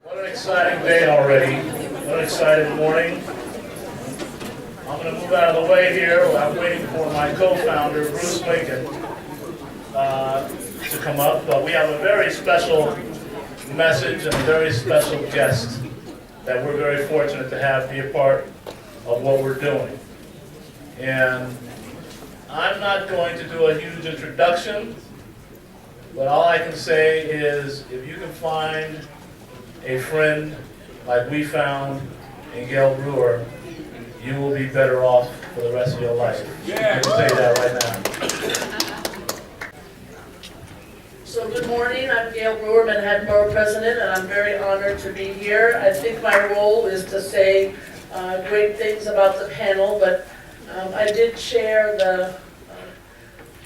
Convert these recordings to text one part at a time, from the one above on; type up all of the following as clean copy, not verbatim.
What an exciting day already. What an exciting morning. I'm going to move out of the way here. I'm waiting for my co-founder, Bruce Lincoln, to come up. But we have a very special message and a very special guest that we're very fortunate to have be a part of what we're doing. And I'm not going to do a huge introduction, but all I can say is if you can find a friend like we found in Gale Brewer, you will be better off for the rest of your life. I can say that right now. So good morning, I'm Gale Brewer, Manhattan Borough President, and I'm very honored to be here. I think my role is to say great things about the panel, but I did chair the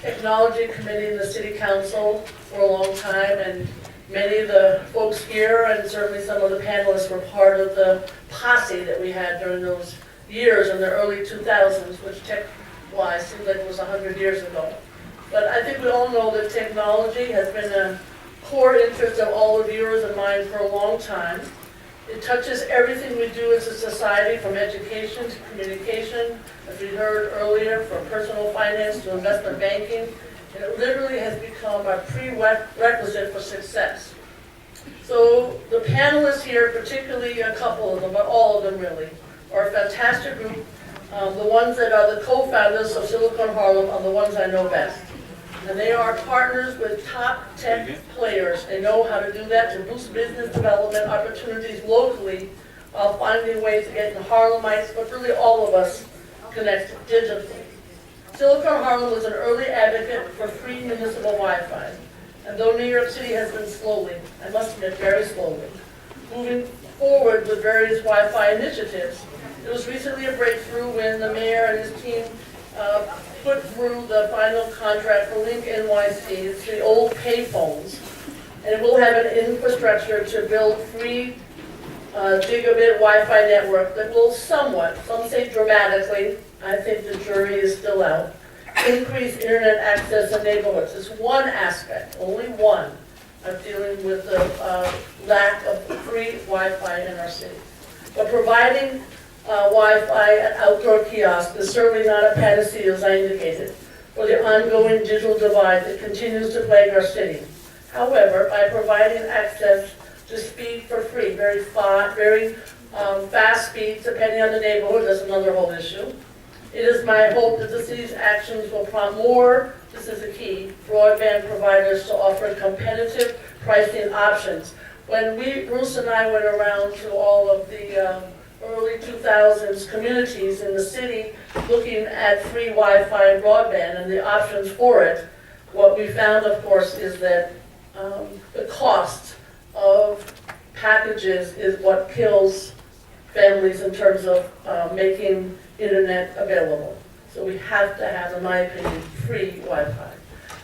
Technology Committee in the City Council for a long time, and many of the folks here, and certainly some of the panelists, were part of the posse that we had during those years in the early 2000s, which tech-wise seems like it was 100 years ago. But I think we all know that technology has been a core interest of all of yours and mine for a long time. It touches everything we do as a society, from education to communication, as we heard earlier, from personal finance to investment banking. And it literally has become a prerequisite for success. So the panelists here, particularly a couple of them, but all of them really, are a fantastic group. The ones that are the co-founders of Silicon Harlem are the ones I know best. And they are partners with top tech players. They know how to do that to boost business development opportunities locally while finding ways to get the Harlemites, but really all of us, connected digitally. Silicon Harlem was an early advocate for free municipal Wi-Fi. And though New York City has been slowly, I must admit very slowly, moving forward with various Wi-Fi initiatives, it was recently a breakthrough when the mayor and his team put through the final contract for Link NYC. It's the old payphones, and it will have an infrastructure to build free gigabit Wi-Fi network that will somewhat, some say dramatically, I think the jury is still out, increase internet access in neighborhoods. It's one aspect, only one, of dealing with the lack of free Wi-Fi in our city. But providing Wi-Fi at outdoor kiosks is certainly not a panacea, as I indicated, for the ongoing digital divide that continues to plague our city. However, by providing access to speed for free, very fast speeds, depending on the neighborhood, that's another whole issue. It is my hope that the city's actions will prompt more, this is the key, broadband providers to offer competitive pricing options. When Bruce and I went around to all of the early 2000s communities in the city looking at free Wi-Fi and broadband and the options for it, what we found, of course, is that the cost of packages is what kills families in terms of making internet available. So we have to have, in my opinion, free Wi-Fi.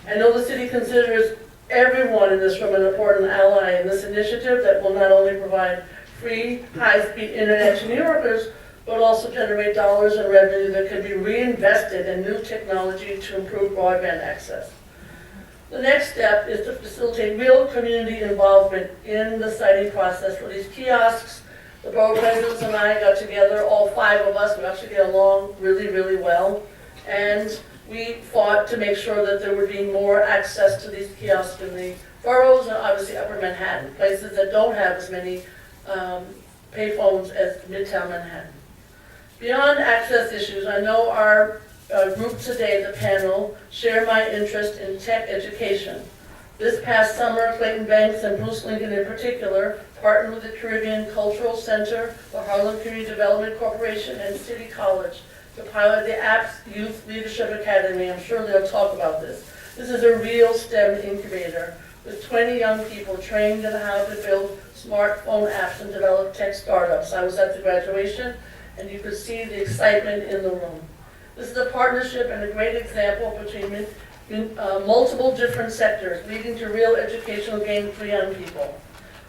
I know the city considers everyone in this room an important ally in this initiative that will not only provide free, high-speed internet to New Yorkers, but also generate dollars in revenue that can be reinvested in new technology to improve broadband access. The next step is to facilitate real community involvement in the siting process for these kiosks. The borough presidents and I got together, all 5 of us, we actually get along really, really well, and we fought to make sure that there would be more access to these kiosks in the boroughs and obviously Upper Manhattan, places that don't have as many payphones as Midtown Manhattan. Beyond access issues, I know our group today, the panel, share my interest in tech education. This past summer, Clayton Banks and Bruce Lincoln in particular partnered with the Caribbean Cultural Center, the Harlem Community Development Corporation, and City College to pilot the APPS Youth Leadership Academy. I'm sure they'll talk about this. This is a real STEM incubator with 20 young people trained in how to build smartphone apps and develop tech startups. I was at the graduation, and you could see the excitement in the room. This is a partnership and a great example between multiple different sectors, leading to real educational gain for young people.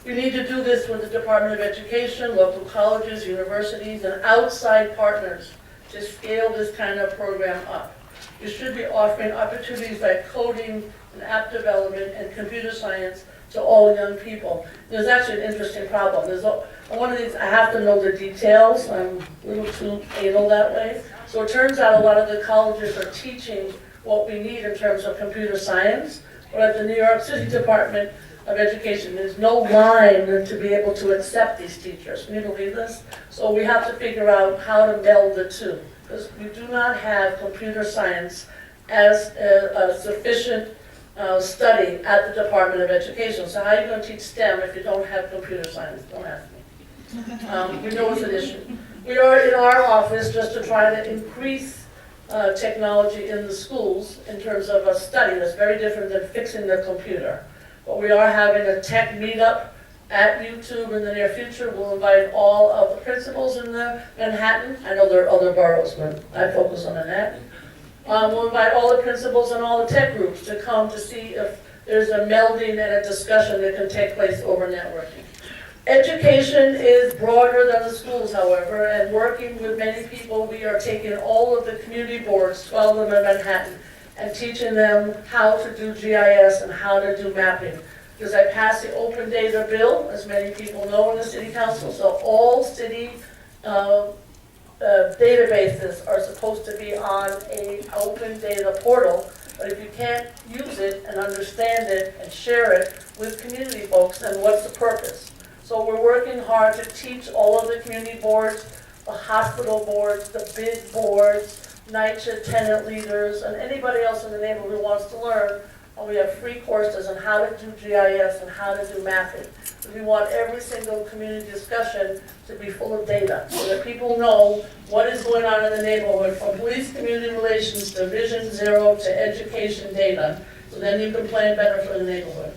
We need to do this with the Department of Education, local colleges, universities, and outside partners to scale this kind of program up. we should be offering opportunities like coding and app development and computer science to all young people. There's actually an interesting problem. One of these, I have to know the details. I'm a little too anal that way. So it turns out a lot of the colleges are teaching what we need in terms of computer science, but at the New York City Department of Education, there's no line to be able to accept these teachers. Can you believe this? So we have to figure out how to meld the two, because we do not have computer science as a sufficient study at the Department of Education. So how are you going to teach STEM if you don't have computer science? Don't ask me. We know it's an issue. We are in our office just to try to increase technology in the schools in terms of a study that's very different than fixing the computer. But we are having a tech meetup at YouTube in the near future. We'll invite all of the principals in the Manhattan. I know there are other boroughs, but I focus on Manhattan. We'll invite all the principals and all the tech groups to come to see if there's a melding and a discussion that can take place over networking. Education is broader than the schools, however, and working with many people, we are taking all of the community boards, 12 of them in Manhattan, and teaching them how to do GIS and how to do mapping. Because I passed the open data bill, as many people know in the city council, so all city databases are supposed to be on an open data portal, but if you can't use it and understand it and share it with community folks, then what's the purpose? So we're working hard to teach all of the community boards, the hospital boards, the big boards, night shift tenant leaders, and anybody else in the neighborhood who wants to learn. And we have free courses on how to do GIS and how to do mapping. We want every single community discussion to be full of data so that people know what is going on in the neighborhood, from police community relations to Vision Zero to education data. So then you can plan better for the neighborhood.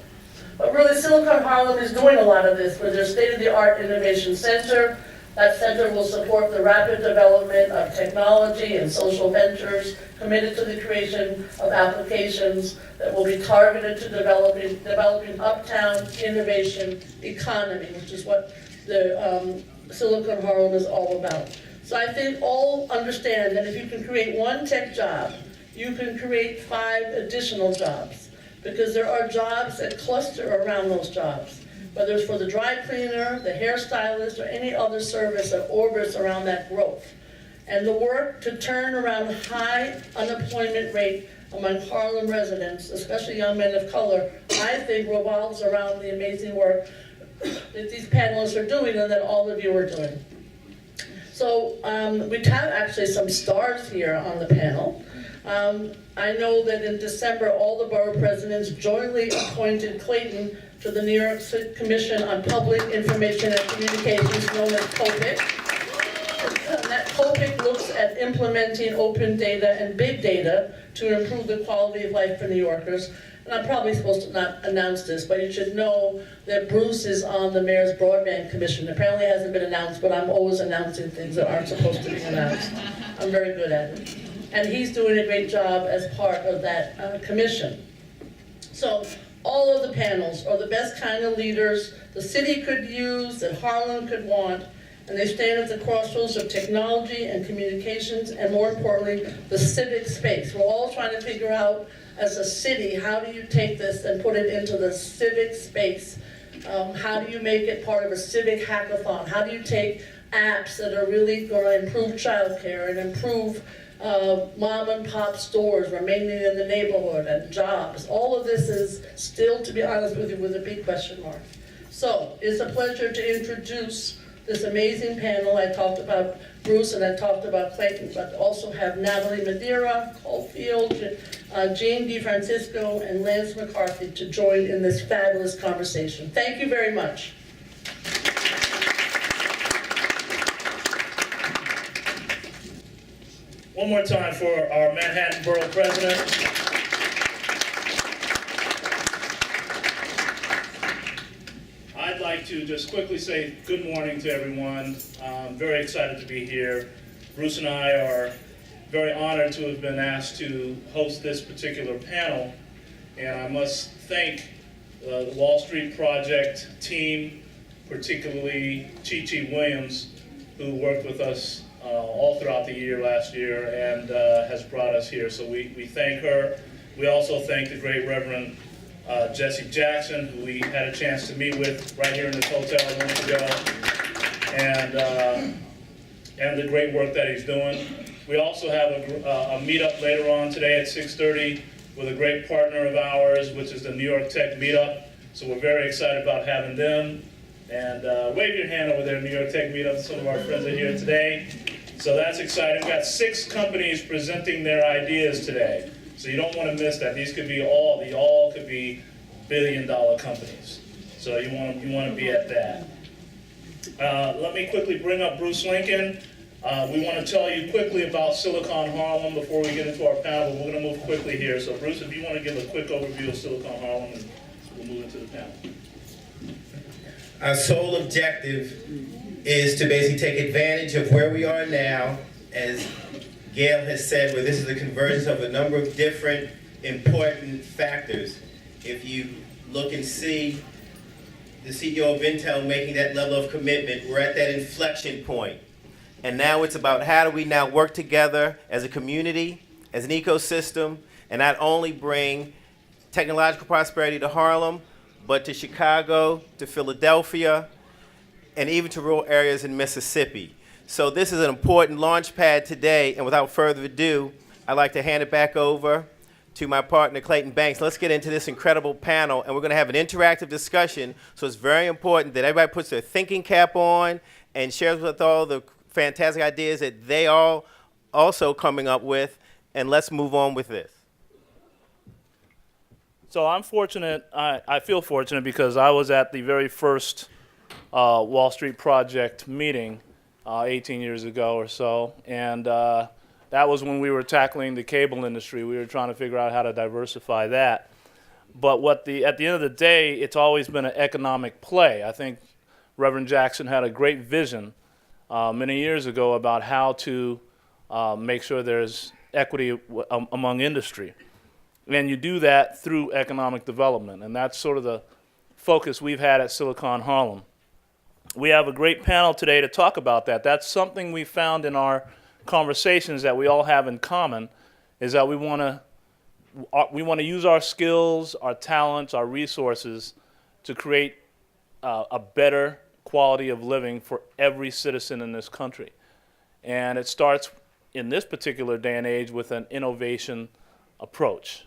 But really, Silicon Harlem is doing a lot of this with their state-of-the-art innovation center. That center will support the rapid development of technology and social ventures, committed to the creation of applications that will be targeted to developing uptown innovation economy, which is what the Silicon Harlem is all about. So I think all understand that if you can create one tech job, you can create 5 additional jobs, because there are jobs that cluster around those jobs, whether it's for the dry cleaner, the hairstylist, or any other service that orbits around that growth. And the work to turn around high unemployment rate among Harlem residents, especially young men of color, I think revolves around the amazing work that these panelists are doing and that all of you are doing. So we have actually some stars here on the panel. I know that in December, all the borough presidents jointly appointed Clayton to the New York City Commission on Public Information and Communications, known as COPIC. That COPIC looks at implementing open data and big data to improve the quality of life for New Yorkers. And I'm probably supposed to not announce this, but you should know that Bruce is on the Mayor's Broadband Commission. Apparently it hasn't been announced, but I'm always announcing things that aren't supposed to be announced. I'm very good at it. And he's doing a great job as part of that commission. So all of the panels are the best kind of leaders the city could use, that Harlem could want, and they stand at the crossroads of technology and communications, and more importantly, the civic space. We're all trying to figure out, as a city, how do you take this and put it into the civic space? How do you make it part of a civic hackathon? How do you take apps that are really going to improve childcare and improve mom and pop stores remaining in the neighborhood and jobs? All of this is still, to be honest with you, with a big question mark. So it's a pleasure to introduce this amazing panel. I talked about Bruce and I talked about Clayton, but also have Natalie Madeira, Caulfield, Jeanne DiFrancesco, and Lance McCarthy to join in this fabulous conversation. Thank you very much. One more time for our Manhattan Borough President. I'd like to just quickly say good morning to everyone. I'm very excited to be here. Bruce and I are very honored to have been asked to host this particular panel. And I must thank the Wall Street Project team, particularly Chi Williams, who worked with us all throughout the year last year and has brought us here. So we thank her. We also thank the great Reverend Jesse Jackson, who we had a chance to meet with right here in this hotel a month ago, and the great work that he's doing. We also have a meetup later on today at 6:30 with a great partner of ours, which is the New York Tech Meetup. So we're very excited about having them. And wave your hand over there, New York Tech Meetup. Some of our friends are here today. So that's exciting. We've got 6 companies presenting their ideas today. So you don't want to miss that. These could be all could be billion-dollar companies. So you want to be at that. Let me quickly bring up Bruce Lincoln. We want to tell you quickly about Silicon Harlem before we get into our panel, but we're going to move quickly here. So Bruce, if you want to give a quick overview of Silicon Harlem, and we'll move into the panel. Our sole objective is to basically take advantage of where we are now, as Gale has said, where this is the convergence of a number of different important factors. If you look and see the CEO of Intel making that level of commitment, we're at that inflection point. And now it's about how do we now work together as a community, as an ecosystem, and not only bring technological prosperity to Harlem, but to Chicago, to Philadelphia, and even to rural areas in Mississippi. So this is an important launch pad today, and without further ado, I'd like to hand it back over to my partner, Clayton Banks. Let's get into this incredible panel, and we're going to have an interactive discussion, so it's very important that everybody puts their thinking cap on and shares with all the fantastic ideas that they all also coming up with, and let's move on with this. So I'm fortunate, I feel fortunate because I was at the very first Wall Street Project meeting 18 years ago or so, and that was when we were tackling the cable industry. We were trying to figure out how to diversify that. But at the end of the day, it's always been an economic play. I think Reverend Jackson had a great vision many years ago about how to make sure there's equity among industry. And you do that through economic development, and that's sort of the focus we've had at Silicon Harlem. We have a great panel today to talk about that. That's something we found in our conversations that we all have in common, is that we want to use our skills, our talents, our resources to create a better quality of living for every citizen in this country. And it starts in this particular day and age with an innovation approach.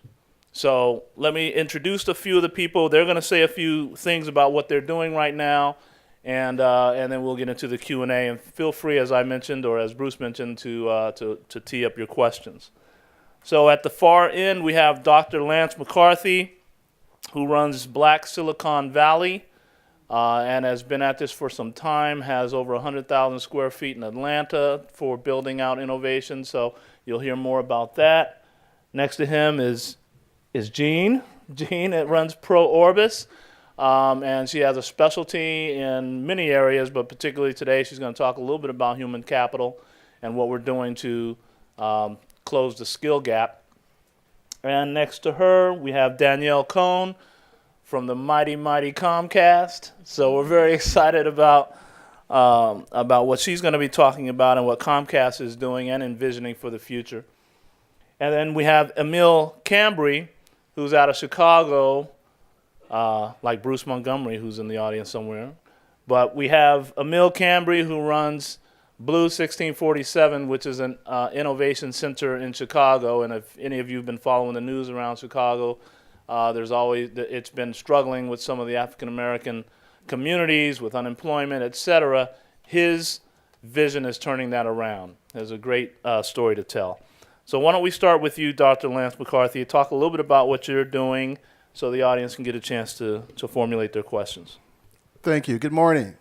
So let me introduce a few of the people. They're going to say a few things about what they're doing right now, and then we'll get into the Q&A. And feel free, as I mentioned, or as Bruce mentioned, to tee up your questions. So at the far end, we have Dr. Lance McCarthy, who runs Black Silicon Valley, and has been at this for some time, has over 100,000 square feet in Atlanta for building out innovation. So you'll hear more about that. Next to him is Jeanne. Jeanne runs ProOrbis, and she has a specialty in many areas, but particularly today she's going to talk a little bit about human capital and what we're doing to close the skill gap. And next to her, we have Danielle Cohn from the mighty Comcast. So we're very excited about what she's going to be talking about and what Comcast is doing and envisioning for the future. And then we have Emil Cambry, who's out of Chicago, like Bruce Montgomery, who's in the audience somewhere. But we have Emil Cambry, who runs Blue 1647, which is an innovation center in Chicago. And if any of you have been following the news around Chicago, it's been struggling with some of the African-American communities, with unemployment, et cetera. His vision is turning that around. There's a great story to tell. So why don't we start with you, Dr. Lance McCarthy, talk a little bit about what you're doing so the audience can get a chance to formulate their questions. Thank you. Good morning.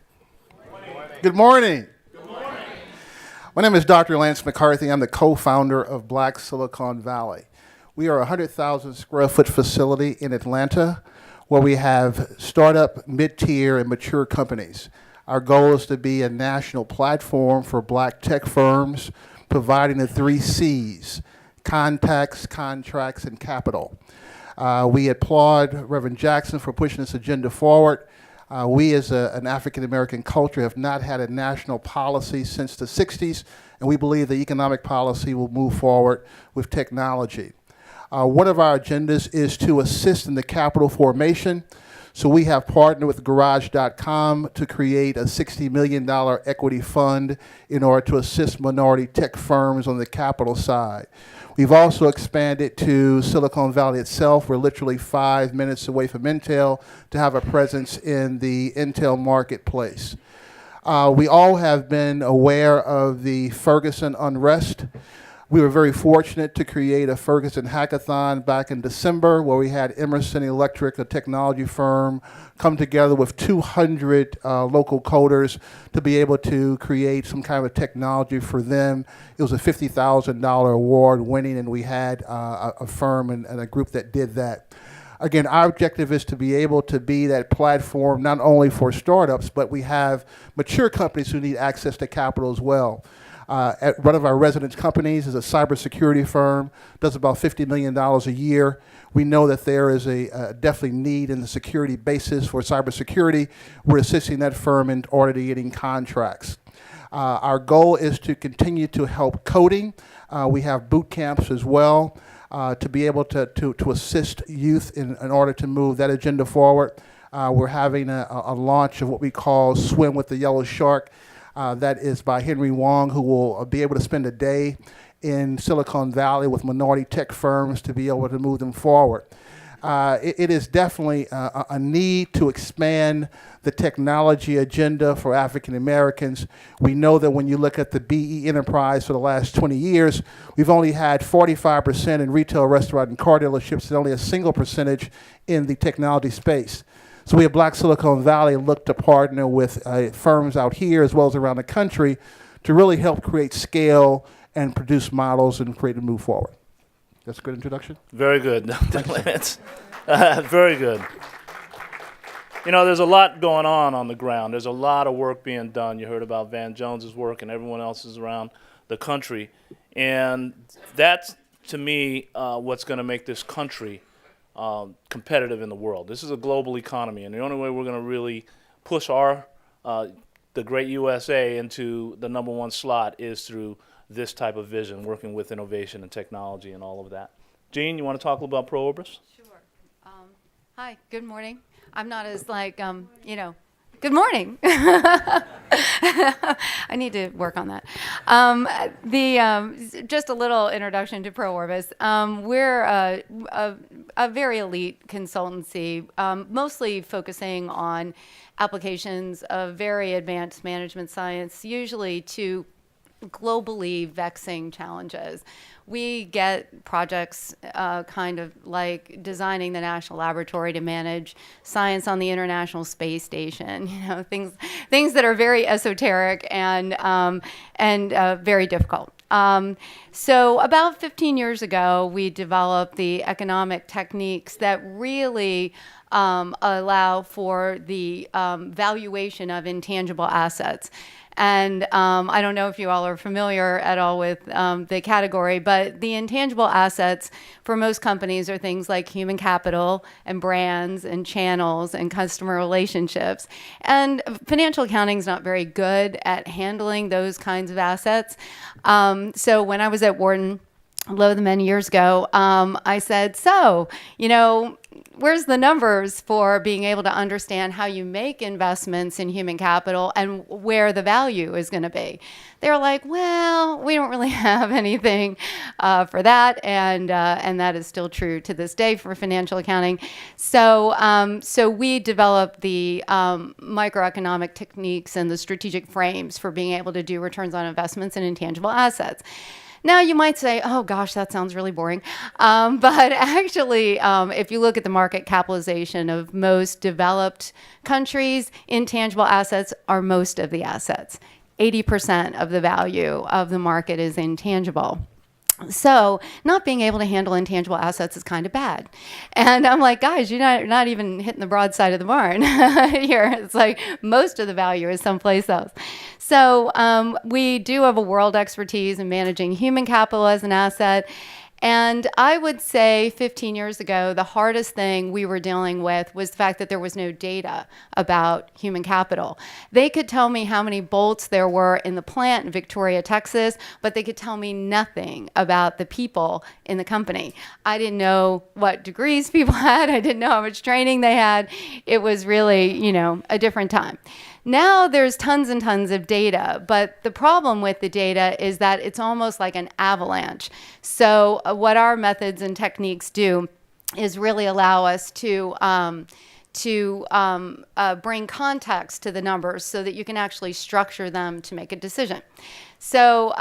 Good morning. Good morning. My name is Dr. Lance McCarthy. I'm the co-founder of Black Silicon Valley. We are a 100,000 square foot facility in Atlanta where we have startup, mid-tier, and mature companies. Our goal is to be a national platform for black tech firms, providing the 3 C's: contacts, contracts, and capital. We applaud Reverend Jackson for pushing this agenda forward. We as an African-American culture have not had a national policy since the 60s, and we believe that economic policy will move forward with technology. One of our agendas is to assist in the capital formation. So we have partnered with Garage.com to create a $60 million equity fund in order to assist minority tech firms on the capital side. We've also expanded to Silicon Valley itself. We're literally 5 minutes away from Intel to have a presence in the Intel marketplace. We all have been aware of the Ferguson unrest. We were very fortunate to create a Ferguson hackathon back in December where we had Emerson Electric, a technology firm, come together with 200 local coders to be able to create some kind of technology for them. It was a $50,000 award winning, and we had a firm and a group that did that. Again, our objective is to be able to be that platform not only for startups, but we have mature companies who need access to capital as well. At one of our resident companies is a cybersecurity firm, does about $50 million a year. We know that there is a definitely need in the security basis for cybersecurity. We're assisting that firm in order to getting contracts. Our goal is to continue to help coding. We have boot camps as well to be able to assist youth in order to move that agenda forward. We're having a launch of what we call Swim with the Yellow Shark. That is by Henry Wong, who will be able to spend a day in Silicon Valley with minority tech firms to be able to move them forward. It is definitely a need to expand the technology agenda for African Americans. We know that when you look at the BE enterprise for the last 20 years, we've only had 45% in retail, restaurant, and car dealerships, and only a single percentage in the technology space. So we at Black Silicon Valley look to partner with firms out here as well as around the country to really help create scale and produce models and create a move forward. That's a good introduction? Very good. Lance. Very good. You know, there's a lot going on the ground. There's a lot of work being done. You heard about Van Jones's work and everyone else's around the country. And that's, to me, what's going to make this country competitive in the world. This is a global economy, and the only way we're going to really push the great USA into the #1 slot is through this type of vision, working with innovation and technology and all of that. Jeanne, you want to talk a little about ProOrbis? Sure. Hi, good morning. I'm not as good morning. I need to work on that. Just a little introduction to ProOrbis. We're a very elite consultancy, mostly focusing on applications of very advanced management science, usually to globally vexing challenges. We get projects kind of like designing the National Laboratory to manage science on the International Space Station, things that are very esoteric and very difficult. So about 15 years ago, we developed the economic techniques that really allow for the valuation of intangible assets. And I don't know if you all are familiar at all with the category, but the intangible assets for most companies are things like human capital and brands and channels and customer relationships. And financial accounting is not very good at handling those kinds of assets. So when I was at Wharton, many years ago, I said, where's the numbers for being able to understand how you make investments in human capital and where the value is going to be? They're like, well, we don't really have anything for that, and that is still true to this day for financial accounting. So we developed the microeconomic techniques and the strategic frames for being able to do returns on investments and intangible assets. Now, you might say, oh, gosh, that sounds really boring. But actually, if you look at the market capitalization of most developed countries, intangible assets are most of the assets. 80% of the value of the market is intangible. So not being able to handle intangible assets is kind of bad. And I'm like, guys, you're not even hitting the broadside of the barn here. It's like most of the value is someplace else. So we do have a world expertise in managing human capital as an asset. And I would say 15 years ago, the hardest thing we were dealing with was the fact that there was no data about human capital. They could tell me how many bolts there were in the plant in Victoria, Texas, but they could tell me nothing about the people in the company. I didn't know what degrees people had. I didn't know how much training they had. It was really, a different time. Now there's tons and tons of data, but the problem with the data is that it's almost like an avalanche. So what our methods and techniques do is really allow us to bring context to the numbers so that you can actually structure them to make a decision. So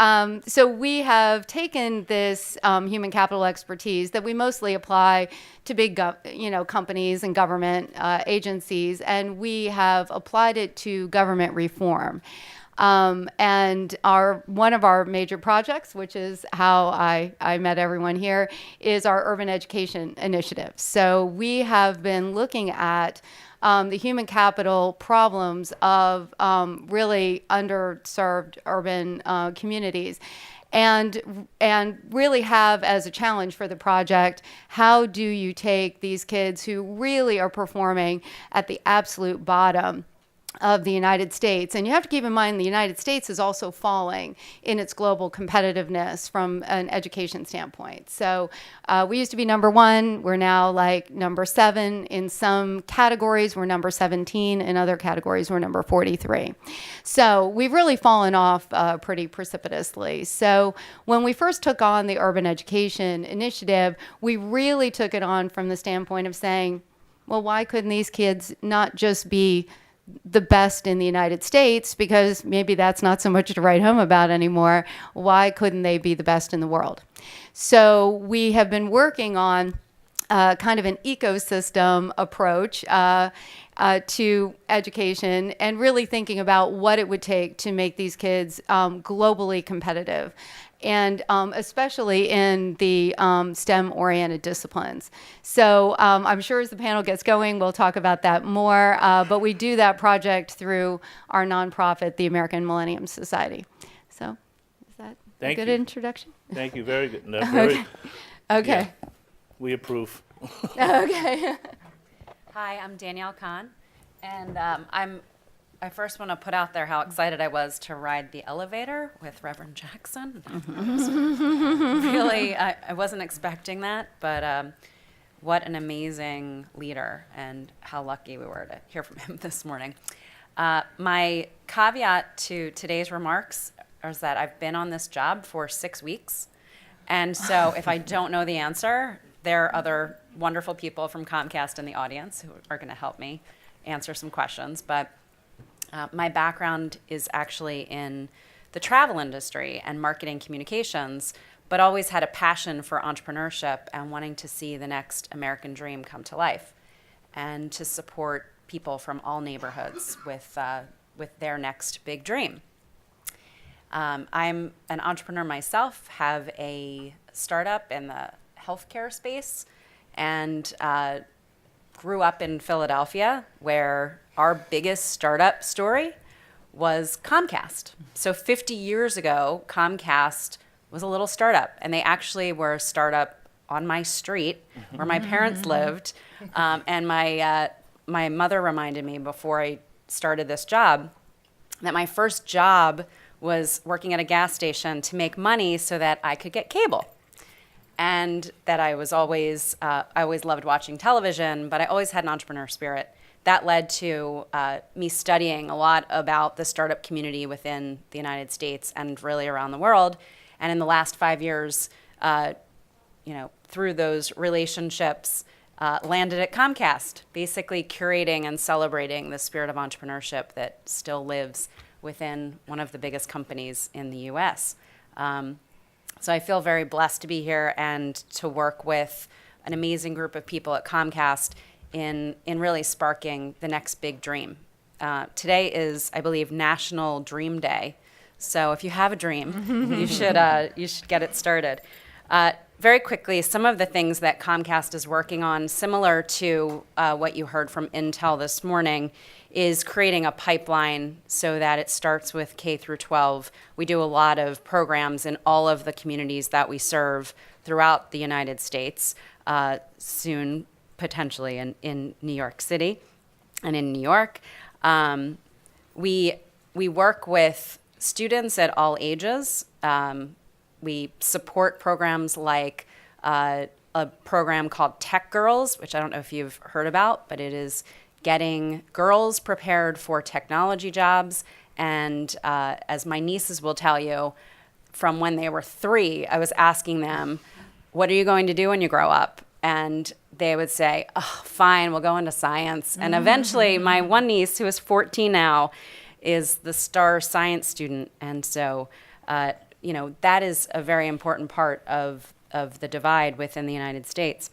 we have taken this human capital expertise that we mostly apply to big companies and government agencies, and we have applied it to government reform. And one of our major projects, which is how I met everyone here, is our urban education initiative. So we have been looking at the human capital problems of really underserved urban communities. And really have as a challenge for the project, how do you take these kids who really are performing at the absolute bottom of the United States? And you have to keep in mind the United States is also falling in its global competitiveness from an education standpoint. So we used to be number 1. We're now like number 7 in some categories. We're number 17 in other categories. We're number 43. So we've really fallen off pretty precipitously. So when we first took on the urban education initiative, we really took it on from the standpoint of saying, well, why couldn't these kids not just be the best in the United States, because maybe that's not so much to write home about anymore. Why couldn't they be the best in the world? So we have been working on kind of an ecosystem approach to education and really thinking about what it would take to make these kids globally competitive. And especially in the STEM-oriented disciplines. So I'm sure as the panel gets going, we'll talk about that more. But we do that project through our nonprofit, the American Millennium Society. So is that a good introduction? Thank you. Very good. No, very, Okay. yeah, we approve. Okay. Hi, I'm Danielle Cohn, and I first want to put out there how excited I was to ride the elevator with Reverend Jackson. Really, I wasn't expecting that, but what an amazing leader, and how lucky we were to hear from him this morning. My caveat to today's remarks is that I've been on this job for 6 weeks, and so if I don't know the answer, there are other wonderful people from Comcast in the audience who are going to help me answer some questions, but my background is actually in the travel industry and marketing communications, but always had a passion for entrepreneurship and wanting to see the next American dream come to life and to support people from all neighborhoods with their next big dream. I'm an entrepreneur myself, have a startup in the healthcare space, and grew up in Philadelphia, where our biggest startup story was Comcast. So 50 years ago, Comcast was a little startup, and they actually were a startup on my street where my parents lived. And my mother reminded me before I started this job that my first job was working at a gas station to make money so that I could get cable. And that I always loved watching television, but I always had an entrepreneur spirit. That led to me studying a lot about the startup community within the United States and really around the world. And in the last 5 years, through those relationships, landed at Comcast, basically curating and celebrating the spirit of entrepreneurship that still lives within one of the biggest companies in the U.S. So I feel very blessed to be here and to work with an amazing group of people at Comcast in really sparking the next big dream. Today is, I believe, National Dream Day. So if you have a dream, you should get it started. Very quickly, some of the things that Comcast is working on, similar to what you heard from Intel this morning, is creating a pipeline so that it starts with K through 12. We do a lot of programs in all of the communities that we serve throughout the United States, soon potentially in New York City and in New York. We work with students at all ages. We support programs like a program called Tech Girls, which I don't know if you've heard about, but it is getting girls prepared for technology jobs. And as my nieces will tell you, from when they were 3, I was asking them, what are you going to do when you grow up? And they would say, oh, fine, we'll go into science. And eventually, my one niece, who is 14 now, is the star science student. And so, that is a very important part of the divide within the United States.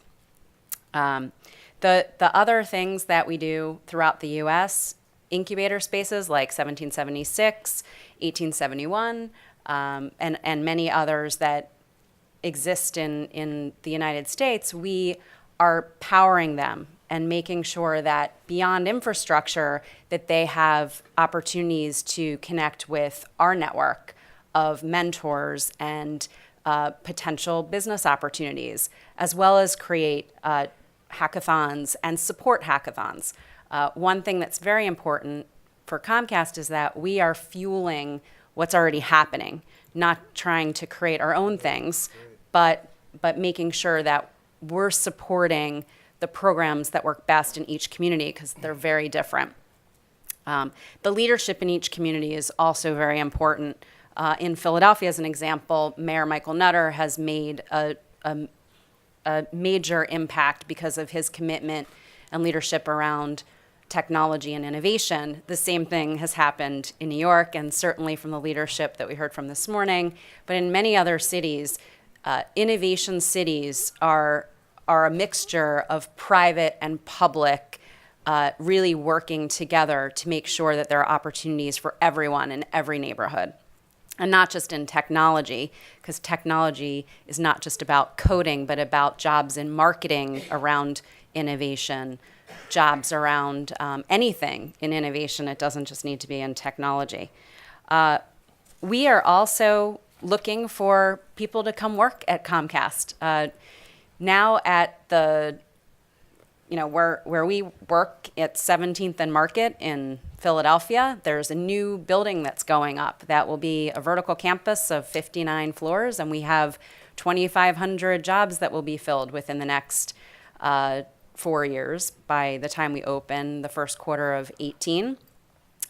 The other things that we do throughout the U.S., incubator spaces like 1776, 1871, and many others that exist in the United States, we are powering them and making sure that beyond infrastructure, that they have opportunities to connect with our network of mentors and potential business opportunities, as well as create hackathons and support hackathons. One thing that's very important for Comcast is that we are fueling what's already happening, not trying to create our own things, but making sure that we're supporting the programs that work best in each community because they're very different. The leadership in each community is also very important. In Philadelphia, as an example, Mayor Michael Nutter has made a major impact because of his commitment and leadership around technology and innovation. The same thing has happened in New York, and certainly from the leadership that we heard from this morning. But in many other cities, innovation cities are a mixture of private and public really working together to make sure that there are opportunities for everyone in every neighborhood. And not just in technology, because technology is not just about coding, but about jobs in marketing around innovation, jobs around anything in innovation. It doesn't just need to be in technology. We are also looking for people to come work at Comcast. Now at the, where we work at 17th and Market in Philadelphia, there's a new building that's going up that will be a vertical campus of 59 floors, and we have 2,500 jobs that will be filled within the next 4 years by the time we open the first quarter of 18.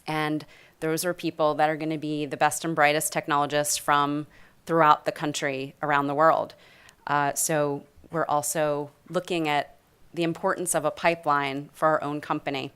And those are people that are going to be the best and brightest technologists from throughout the country, around the world. So we're also looking at the importance of a pipeline for our own company.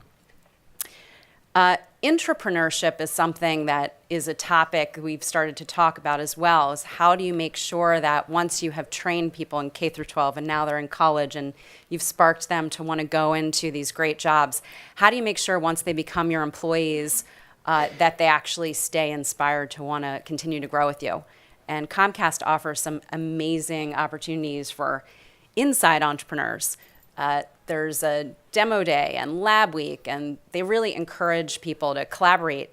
Entrepreneurship is something that is a topic we've started to talk about as well, is how do you make sure that once you have trained people in K through 12 and now they're in college and you've sparked them to want to go into these great jobs, how do you make sure once they become your employees that they actually stay inspired to want to continue to grow with you? And Comcast offers some amazing opportunities for inside entrepreneurs. There's a demo day and lab week, and they really encourage people to collaborate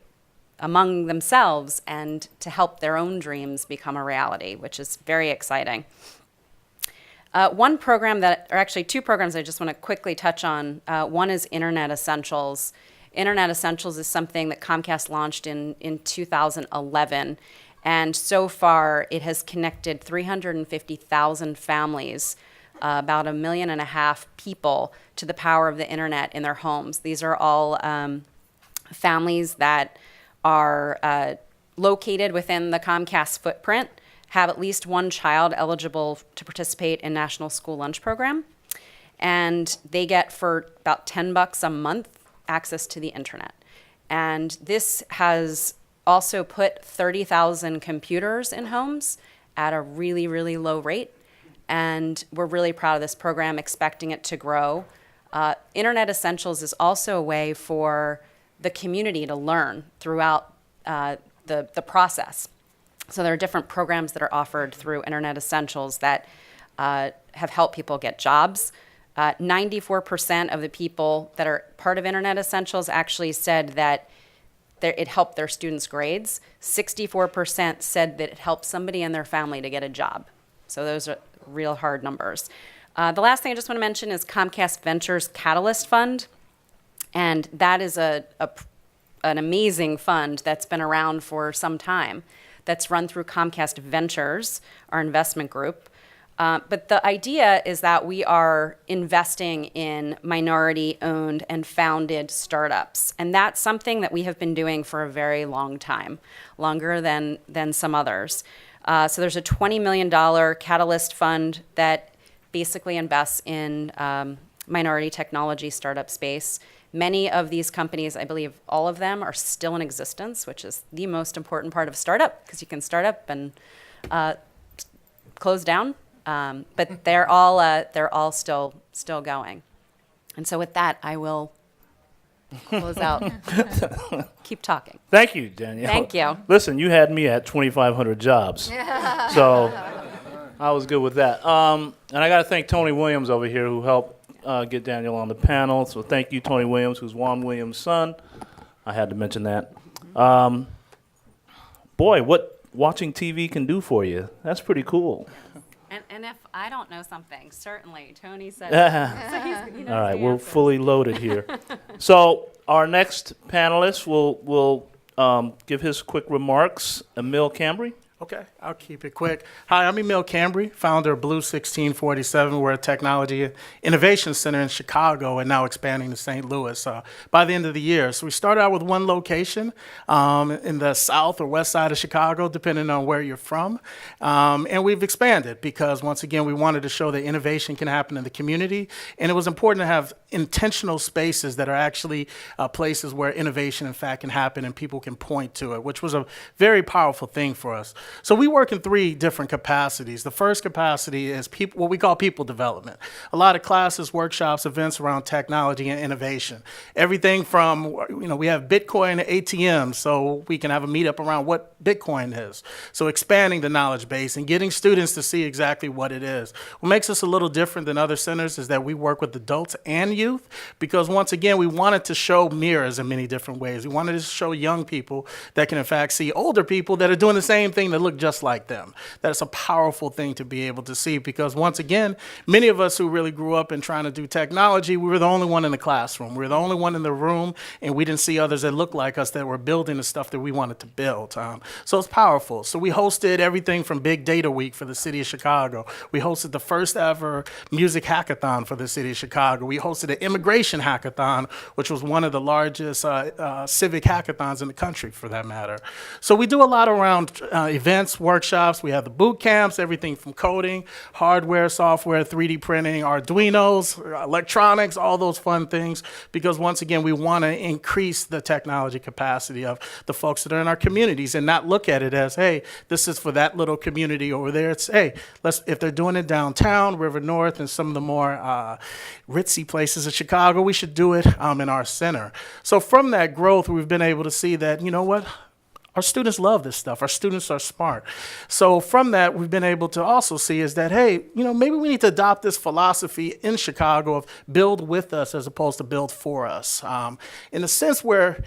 among themselves and to help their own dreams become a reality, which is very exciting. One program or actually two programs I just want to quickly touch on. One is Internet Essentials. Internet Essentials is something that Comcast launched in 2011, and so far it has connected 350,000 families, about 1.5 million people, to the power of the internet in their homes. These are all families that are located within the Comcast footprint, have at least one child eligible to participate in National School Lunch Program, and they get for about $10 a month access to the internet. And this has also put 30,000 computers in homes at a really, really low rate. And we're really proud of this program, expecting it to grow. Internet Essentials is also a way for the community to learn throughout the process. So there are different programs that are offered through Internet Essentials that have helped people get jobs. 94% of the people that are part of Internet Essentials actually said that it helped their students' grades. 64% said that it helped somebody in their family to get a job. So those are real hard numbers. The last thing I just want to mention is Comcast Ventures Catalyst Fund. And that is an amazing fund that's been around for some time, that's run through Comcast Ventures, our investment group. But the idea is that we are investing in minority-owned and founded startups. And that's something that we have been doing for a very long time, longer than some others. So there's a $20 million Catalyst Fund that basically invests in minority technology startup space. Many of these companies, I believe all of them, are still in existence, which is the most important part of startup, because you can start up and close down. But they're all still going. And so with that, I will close out. Keep talking. Thank you, Danielle. Thank you. Listen, you had me at 2,500 jobs. So I was good with that. And I got to thank Tony Williams over here who helped get Danielle on the panel. So thank you, Tony Williams, who's Juan Williams' son. I had to mention that. Boy, what watching TV can do for you. That's pretty cool. And if I don't know something, certainly Tony said. All right, we're fully loaded here. So our next panelist will give his quick remarks. Emil Cambry. Okay, I'll keep it quick. Hi, I'm Emil Cambry, founder of Blue 1647. We're a technology innovation center in Chicago and now expanding to St. Louis by the end of the year. So we started out with one location in the south or west side of Chicago, depending on where you're from. And we've expanded because, once again, we wanted to show that innovation can happen in the community. And it was important to have intentional spaces that are actually places where innovation, in fact, can happen and people can point to it, which was a very powerful thing for us. So we work in three different capacities. The first capacity is what we call people development. A lot of classes, workshops, events around technology and innovation. Everything from, we have Bitcoin ATMs, so we can have a meetup around what Bitcoin is. So expanding the knowledge base and getting students to see exactly what it is. What makes us a little different than other centers is that we work with adults and youth because, once again, we wanted to show mirrors in many different ways. We wanted to show young people that can, in fact, see older people that are doing the same thing that look just like them. That's a powerful thing to be able to see because, once again, many of us who really grew up in trying to do technology, we were the only one in the classroom. We were the only one in the room, and we didn't see others that looked like us that were building the stuff that we wanted to build. So it's powerful. So we hosted everything from Big Data Week for the city of Chicago. We hosted the first ever music hackathon for the city of Chicago. We hosted an immigration hackathon, which was one of the largest civic hackathons in the country, for that matter. So we do a lot around events, workshops. We have the boot camps, everything from coding, hardware, software, 3D printing, Arduinos, electronics, all those fun things, because, once again, we want to increase the technology capacity of the folks that are in our communities and not look at it as, hey, this is for that little community over there. It's, hey, if they're doing it downtown, River North, and some of the more ritzy places of Chicago, we should do it in our center. So from that growth, we've been able to see that, you know what? Our students love this stuff. Our students are smart. So from that, we've been able to also see is that, hey, maybe we need to adopt this philosophy in Chicago of build with us as opposed to build for us. In a sense where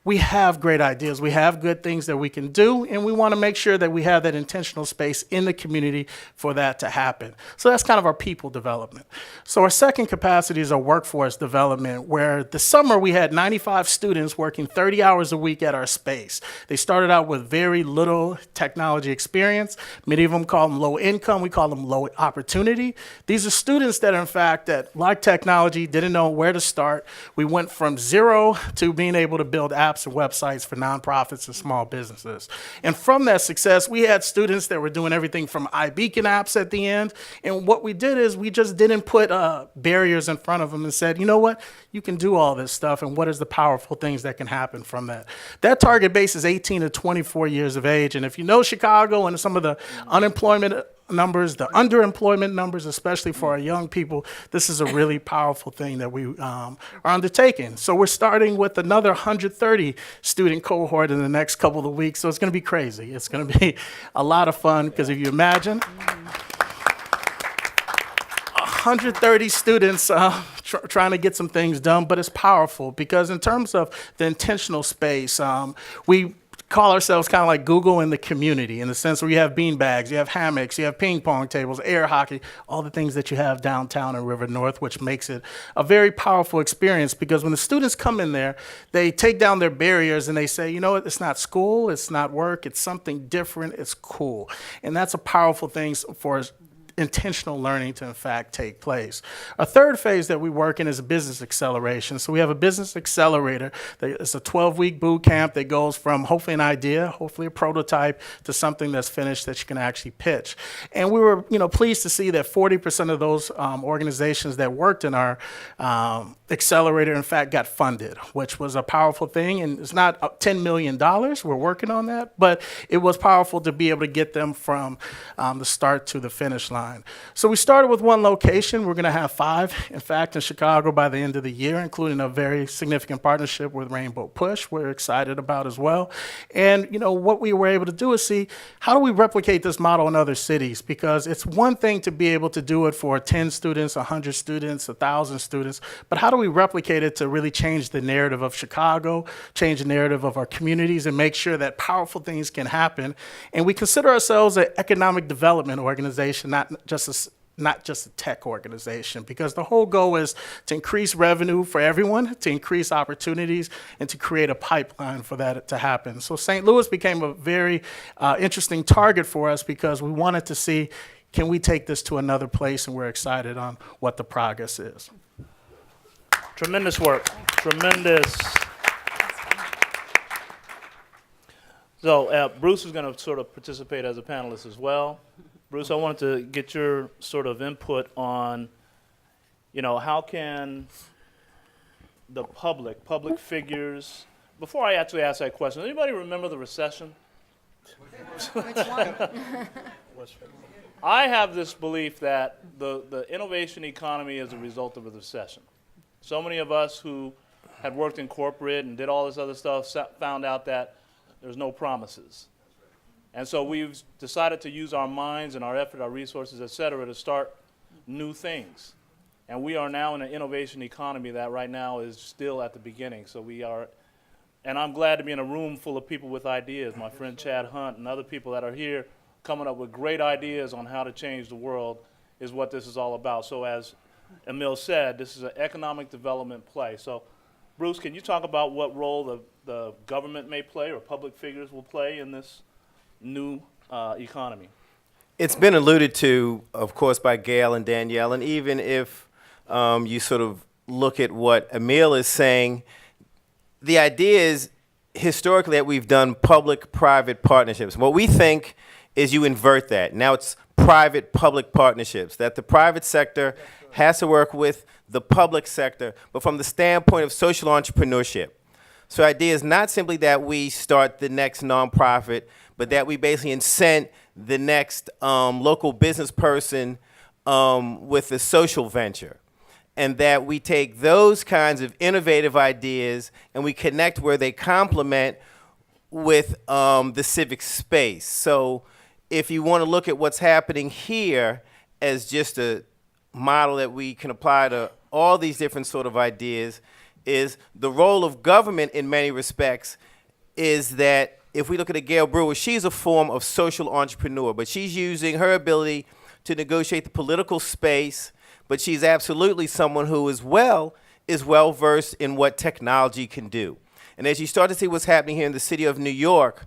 we have great ideas, we have good things that we can do, and we want to make sure that we have that intentional space in the community for that to happen. So that's kind of our people development. So our second capacity is our workforce development, where this summer we had 95 students working 30 hours a week at our space. They started out with very little technology experience. Many of them call them low income. We call them low opportunity. These are students that, in fact, that like technology, didn't know where to start. We went from zero to being able to build apps and websites for nonprofits and small businesses. And from that success, we had students that were doing everything from iBeacon apps at the end. And what we did is we just didn't put barriers in front of them and said, you know what, you can do all this stuff, and what is the powerful things that can happen from that. That target base is 18 to 24 years of age. And if you know Chicago and some of the unemployment numbers, the underemployment numbers, especially for our young people, this is a really powerful thing that we are undertaking. So we're starting with another 130 student cohort in the next couple of weeks. So it's going to be crazy. It's going to be a lot of fun because if you imagine 130 students trying to get some things done, but it's powerful because in terms of the intentional space, we call ourselves kind of like Google in the community, in the sense where you have bean bags, you have hammocks, you have ping pong tables, air hockey, all the things that you have downtown in River North, which makes it a very powerful experience, because when the students come in there, they take down their barriers and they say, you know what, it's not school, it's not work, it's something different, it's cool. And that's a powerful thing for intentional learning to in fact take place. A third phase that we work in is a business acceleration. So we have a business accelerator. It's a 12-week boot camp that goes from hopefully an idea, hopefully a prototype, to something that's finished that you can actually pitch. And we were, pleased to see that 40% of those organizations that worked in our accelerator in fact got funded, which was a powerful thing. And it's not $10 million, we're working on that, but it was powerful to be able to get them from the start to the finish line. So we started with one location. We're going to have 5, in fact, in Chicago by the end of the year, including a very significant partnership with Rainbow Push we're excited about as well. And, what we were able to do is see, how do we replicate this model in other cities? Because it's one thing to be able to do it for 10 students, 100 students, 1,000 students, but how do we replicate it to really change the narrative of Chicago, change the narrative of our communities, and make sure that powerful things can happen? And we consider ourselves an economic development organization, not just a tech organization, because the whole goal is to increase revenue for everyone, to increase opportunities, and to create a pipeline for that to happen. So St. Louis became a very interesting target for us, because we wanted to see, can we take this to another place, and we're excited on what the progress is. Tremendous work, tremendous. So Bruce is going to sort of participate as a panelist as well. Bruce, I wanted to get your sort of input on, how can the public figures, before I actually ask that question, anybody remember the recession? Which one? I have this belief that the innovation economy is a result of a recession. So many of us who had worked in corporate and did all this other stuff found out that there's no promises. And so we've decided to use our minds and our effort, our resources, et cetera, to start new things. And we are now in an innovation economy that right now is still at the beginning. So we are, and I'm glad to be in a room full of people with ideas, my friend Chad Hunt and other people that are here coming up with great ideas on how to change the world is what this is all about. So as Emil said, this is an economic development play. So Bruce, can you talk about what role the government may play or public figures will play in this new economy? It's been alluded to, of course, by Gale and Danielle, and even if you sort of look at what Emil is saying, the idea is historically that we've done public-private partnerships. What we think is you invert that. Now it's private-public partnerships, that the private sector has to work with the public sector, but from the standpoint of social entrepreneurship. So the idea is not simply that we start the next nonprofit, but that we basically incent the next local business person with a social venture. And that we take those kinds of innovative ideas and we connect where they complement with the civic space. So if you want to look at what's happening here as just a model that we can apply to all these different sort of ideas, is the role of government in many respects is that if we look at a Gale Brewer, she's a form of social entrepreneur, but she's using her ability to negotiate the political space, but she's absolutely someone who is well versed in what technology can do. And as you start to see what's happening here in the city of New York,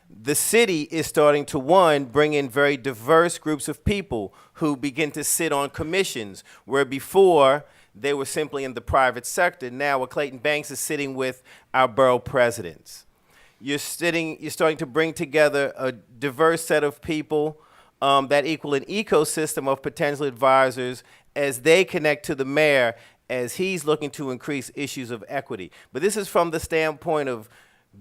the city is starting to, one, bring in very diverse groups of people who begin to sit on commissions, where before they were simply in the private sector. Now where Clayton Banks is sitting with our borough presidents. You're starting to bring together a diverse set of people that equal an ecosystem of potential advisors as they connect to the mayor as he's looking to increase issues of equity. But this is from the standpoint of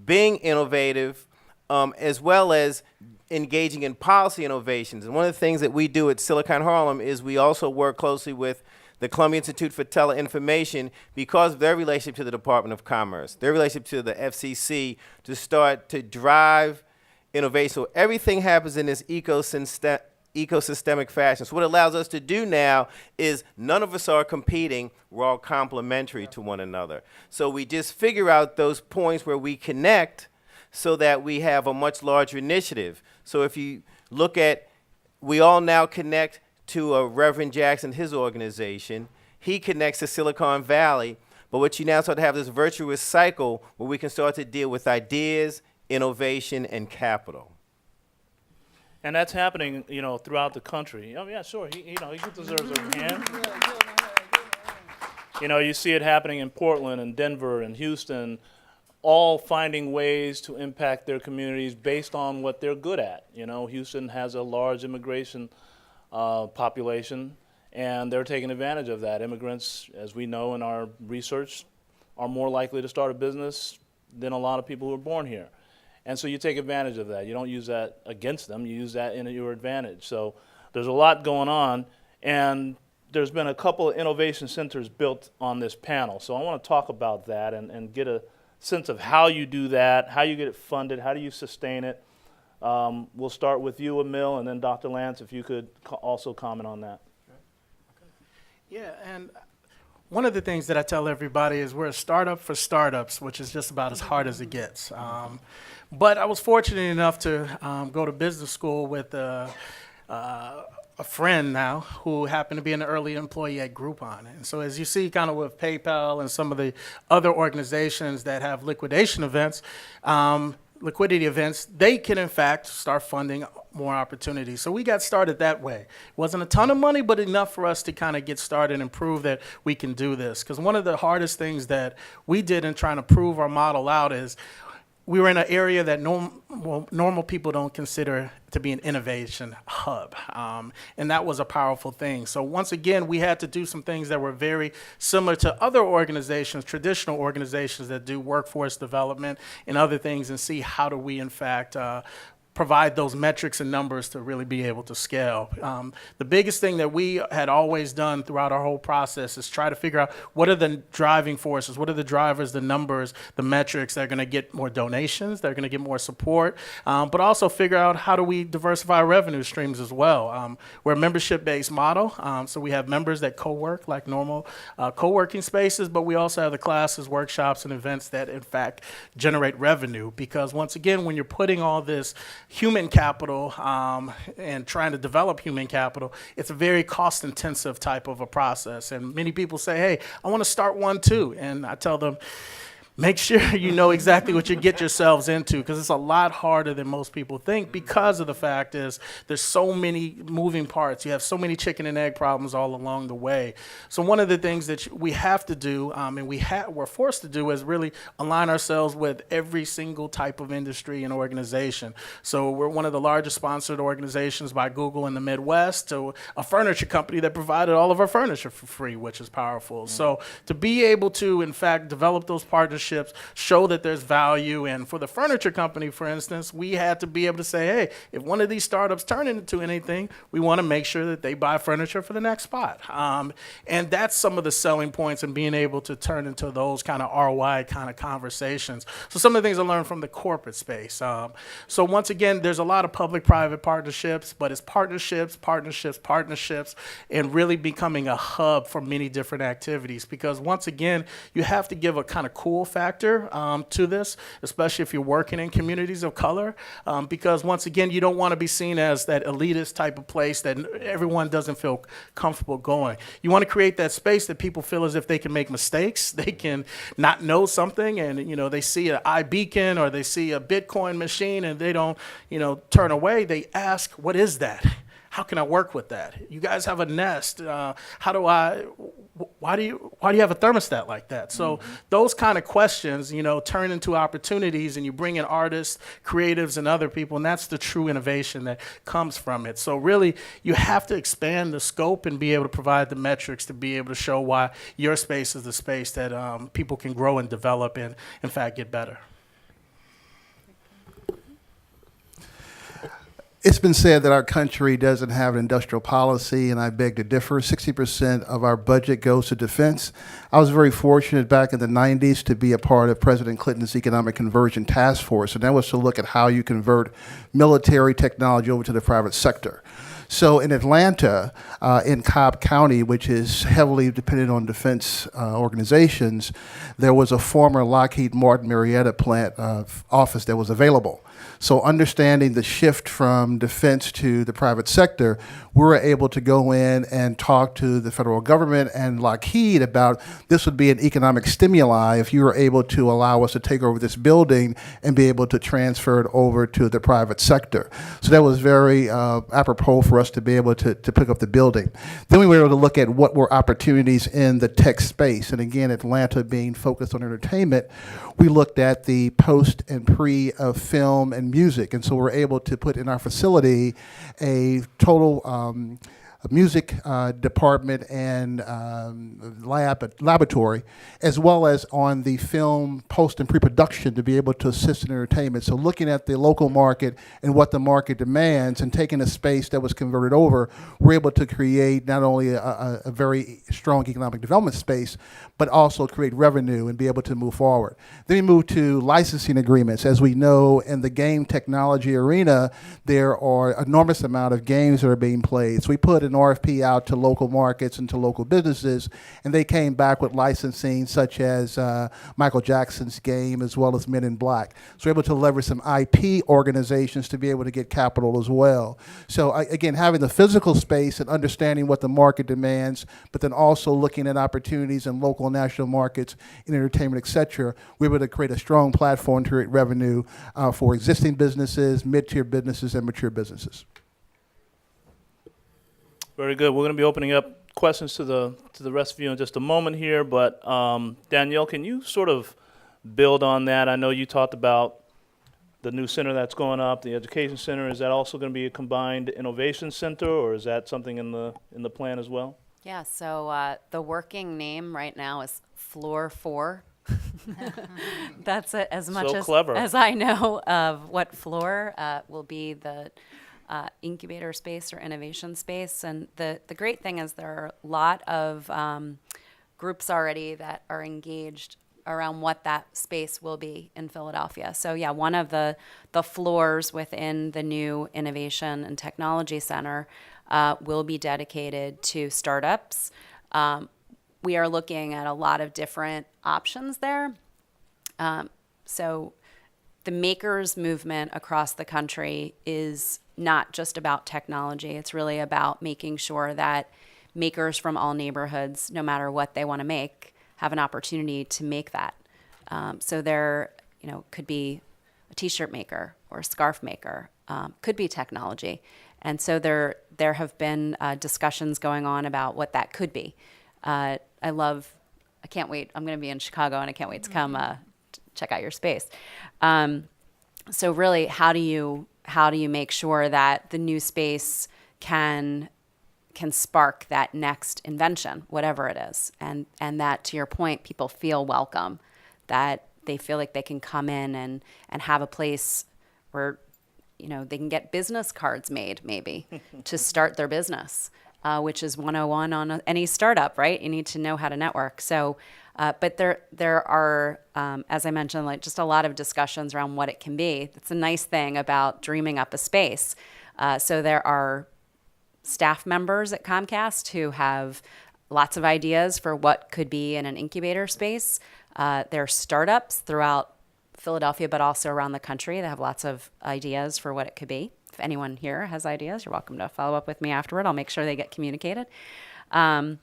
being innovative, as well as engaging in policy innovations. And one of the things that we do at Silicon Harlem is we also work closely with the Columbia Institute for Teleinformation because of their relationship to the Department of Commerce, their relationship to the FCC, to start to drive innovation. So everything happens in this ecosystemic fashion. So what it allows us to do now is none of us are competing, we're all complementary to one another. So we just figure out those points where we connect so that we have a much larger initiative. So if you look at, we all now connect to Reverend Jackson, his organization. He connects to Silicon Valley, but what you now start to have this virtuous cycle where we can start to deal with ideas, innovation, and capital. And that's happening, throughout the country. Oh, yeah, sure. He deserves a hand. You see it happening in Portland and Denver and Houston, all finding ways to impact their communities based on what they're good at. Houston has a large immigration population, and they're taking advantage of that. Immigrants, as we know in our research, are more likely to start a business than a lot of people who are born here. And so you take advantage of that. You don't use that against them. You use that in your advantage. So there's a lot going on, and there's been a couple of innovation centers built on this panel. So I want to talk about that and get a sense of how you do that, how you get it funded, how do you sustain it. We'll start with you, Emil, and then Dr. Lance, if you could also comment on that. Yeah, and one of the things that I tell everybody is we're a startup for startups, which is just about as hard as it gets. But I was fortunate enough to go to business school with a friend now who happened to be an early employee at Groupon. And so as you see kind of with PayPal and some of the other organizations that have liquidity events, they can in fact start funding more opportunities. So we got started that way. It wasn't a ton of money, but enough for us to kind of get started and prove that we can do this. Because one of the hardest things that we did in trying to prove our model out is we were in an area that normal people don't consider to be an innovation hub. And that was a powerful thing. So once again, we had to do some things that were very similar to other organizations, traditional organizations that do workforce development and other things, and see how do we, in fact, provide those metrics and numbers to really be able to scale. The biggest thing that we had always done throughout our whole process is try to figure out what are the driving forces, what are the drivers, the numbers, the metrics that are going to get more donations, that are going to get more support, but also figure out how do we diversify revenue streams as well. We're a membership-based model, so we have members that co-work like normal co-working spaces, but we also have the classes, workshops, and events that in fact generate revenue, because once again, when you're putting all this human capital and trying to develop human capital, it's a very cost-intensive type of a process. And many people say, hey, I want to start one too. And I tell them, make sure you know exactly what you get yourselves into, because it's a lot harder than most people think, because of the fact is there's so many moving parts. You have so many chicken and egg problems all along the way. So one of the things that we have to do, and we're forced to do, is really align ourselves with every single type of industry and organization. So we're one of the largest sponsored organizations by Google in the Midwest, to a furniture company that provided all of our furniture for free, which is powerful. So to be able to, in fact, develop those partnerships, show that there's value. And for the furniture company, for instance, we had to be able to say, hey, if one of these startups turn into anything, we want to make sure that they buy furniture for the next spot. And that's some of the selling points and being able to turn into those kind of ROI kind of conversations. So some of the things I learned from the corporate space. So once again, there's a lot of public-private partnerships, but it's partnerships, and really becoming a hub for many different activities. Because once again, you have to give a kind of cool factor to this, especially if you're working in communities of color, because once again, you don't want to be seen as that elitist type of place that everyone doesn't feel comfortable going. You want to create that space that people feel as if they can make mistakes, they can not know something, and they see an iBeacon or they see a Bitcoin machine and they don't turn away. They ask, what is that? How can I work with that? You guys have a Nest. Why do you have a thermostat like that? So those kind of questions, turn into opportunities, and you bring in artists, creatives, and other people, and that's the true innovation that comes from it. So really, you have to expand the scope and be able to provide the metrics to be able to show why your space is the space that people can grow and develop and, in fact, get better. It's been said that our country doesn't have an industrial policy, and I beg to differ. 60% of our budget goes to defense. I was very fortunate back in the 90s to be a part of President Clinton's Economic Conversion Task Force, and that was to look at how you convert military technology over to the private sector. So in Atlanta, in Cobb County, which is heavily dependent on defense organizations, there was a former Lockheed Martin Marietta plant office that was available. So understanding the shift from defense to the private sector, we were able to go in and talk to the federal government and Lockheed about this would be an economic stimuli if you were able to allow us to take over this building and be able to transfer it over to the private sector. So that was very apropos for us to be able to pick up the building. Then we were able to look at what were opportunities in the tech space. And again, Atlanta being focused on entertainment, we looked at the post and pre of film and music. And so we're able to put in our facility a total music department and laboratory, as well as on the film post and pre-production to be able to assist in entertainment. So looking at the local market and what the market demands and taking a space that was converted over, we're able to create not only a very strong economic development space, but also create revenue and be able to move forward. Then we move to licensing agreements. As we know, in the game technology arena, there are enormous amount of games that are being played. So we put an RFP out to local markets and to local businesses, and they came back with licensing such as Michael Jackson's game as well as Men in Black. So we're able to leverage some IP organizations to be able to get capital as well. So again, having the physical space and understanding what the market demands, but then also looking at opportunities in local and national markets in entertainment, et cetera, we're able to create a strong platform to create revenue for existing businesses, mid-tier businesses, and mature businesses. Very good. We're going to be opening up questions to the rest of you in just a moment here, but Danielle, can you sort of build on that? I know you talked about the new center that's going up, the education center. Is that also going to be a combined innovation center, or is that something in the plan as well? Yeah, so the working name right now is Floor 4. That's it, as much as I know of what Floor will be the incubator space or innovation space. And the great thing is there are a lot of groups already that are engaged around what that space will be in Philadelphia. So yeah, one of the floors within the new Innovation and Technology Center will be dedicated to startups. We are looking at a lot of different options there. So the makers movement across the country is not just about technology. It's really about making sure that makers from all neighborhoods, no matter what they want to make, have an opportunity to make that. So there, could be a t-shirt maker or a scarf maker, could be technology. And so there have been discussions going on about what that could be. I can't wait. I'm going to be in Chicago, and I can't wait to come check out your space. So really, how do you make sure that the new space can spark that next invention, whatever it is, and that, to your point, people feel welcome, that they feel like they can come in and have a place where they can get business cards made, maybe, to start their business, which is 101 on any startup, right? You need to know how to network. So, but there are, as I mentioned, like just a lot of discussions around what it can be. It's a nice thing about dreaming up a space. So there are staff members at Comcast who have lots of ideas for what could be in an incubator space. There are startups throughout Philadelphia, but also around the country that have lots of ideas for what it could be. If anyone here has ideas, you're welcome to follow up with me afterward. I'll make sure they get communicated. And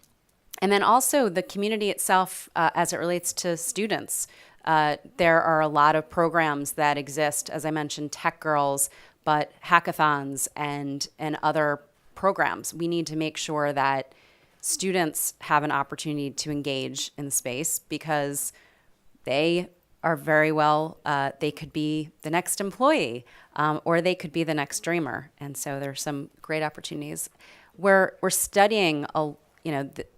then also the community itself, as it relates to students. There are a lot of programs that exist, as I mentioned, Tech Girls, but hackathons and other programs. We need to make sure that students have an opportunity to engage in the space because they are very well, they could be the next employee or they could be the next dreamer. And so there's some great opportunities. We're studying,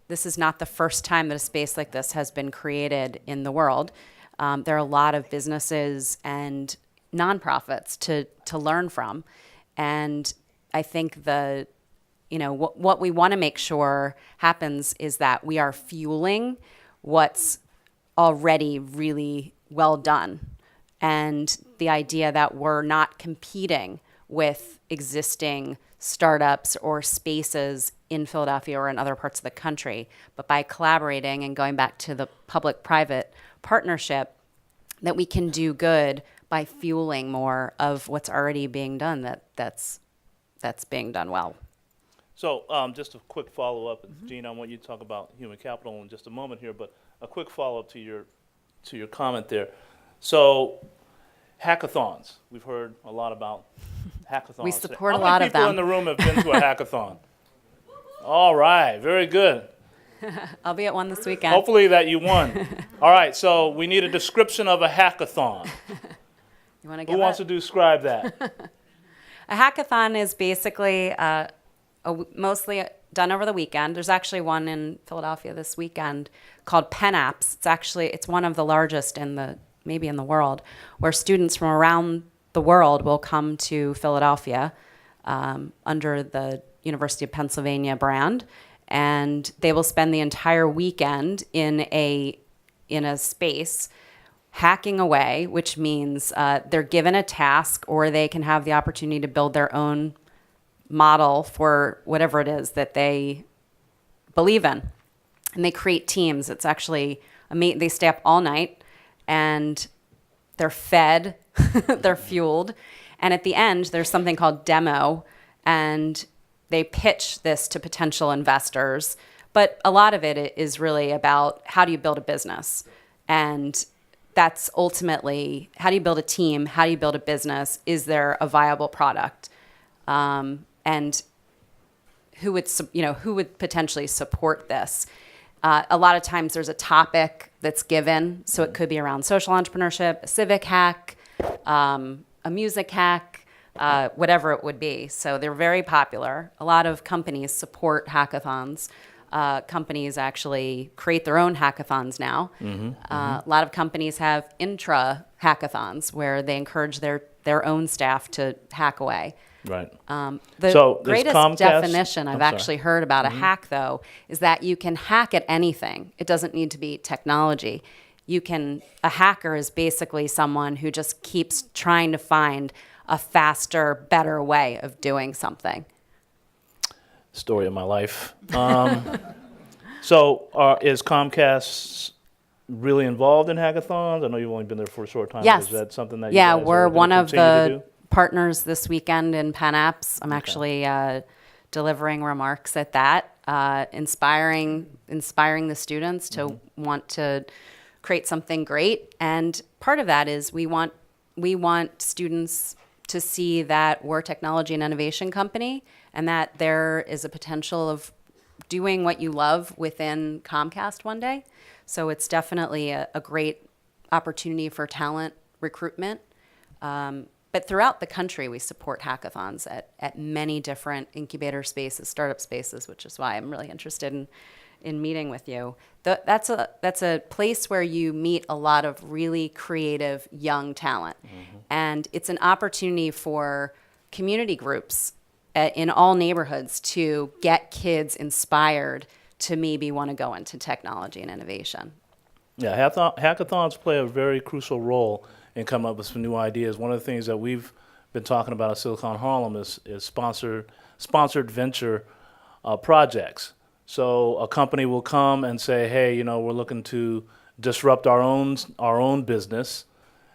this is not the first time that a space like this has been created in the world. There are a lot of businesses and nonprofits to learn from. And I think what we want to make sure happens is that we are fueling what's already really well done. And the idea that we're not competing with existing startups or spaces in Philadelphia or in other parts of the country. But by collaborating and going back to the public-private partnership, that we can do good by fueling more of what's already being done that's being done well. So just a quick follow-up. Jeanne, I want you to talk about human capital in just a moment here, but a quick follow-up to your comment there. So hackathons. We've heard a lot about hackathons. We support a How lot many of people them. in the room have been to a hackathon? All right, very good. I'll be at one this weekend. Hopefully that you won. All right, so we need a description of a hackathon. You want to Who wants to describe that? A hackathon is basically mostly done over the weekend. There's actually one in Philadelphia this weekend called Pen Apps. It's one of the largest maybe in the world, where students from around the world will come to Philadelphia under the University of Pennsylvania brand, and they will spend the entire weekend in a space hacking away, which means they're given a task, or they can have the opportunity to build their own model for whatever it is that they believe in. And they create teams. It's actually amazing. They stay up all night, and they're fed, they're fueled. And at the end, there's something called demo, and they pitch this to potential investors. But a lot of it is really about how do you build a business? And that's ultimately, how do you build a team? How do you build a business? Is there a viable product? And who would potentially support this? A lot of times there's a topic that's given. So it could be around social entrepreneurship, a civic hack, a music hack, whatever it would be. So they're very popular. A lot of companies support hackathons. Companies actually create their own hackathons now. A lot of companies have intra-hackathons where they encourage their own staff to hack away. Right. The So does greatest Comcast- definition I've I'm sorry. actually heard about a hack, though, is that you can hack at anything. It doesn't need to be technology. A hacker is basically someone who just keeps trying to find a faster, better way of doing something. Story of my life. So is Comcast really involved in hackathons? I know you've only been there for a short time. Yes. Is that something that Yeah, you guys we're are gonna one of continue to the do? partners this weekend in Pen Apps. I'm actually delivering remarks at that, inspiring the students to want to create something great. And part of that is we want students to see that we're a technology and innovation company, and that there is a potential of doing what you love within Comcast one day. So it's definitely a great opportunity for talent recruitment. But throughout the country, we support hackathons at many different incubator spaces, startup spaces, which is why I'm really interested in meeting with you. That's a place where you meet a lot of really creative young talent. And it's an opportunity for community groups in all neighborhoods to get kids inspired to maybe want to go into technology and innovation. Yeah, hackathons play a very crucial role in coming up with some new ideas. One of the things that we've been talking about at Silicon Harlem is sponsored venture projects. So a company will come and say, hey, we're looking to disrupt our own business.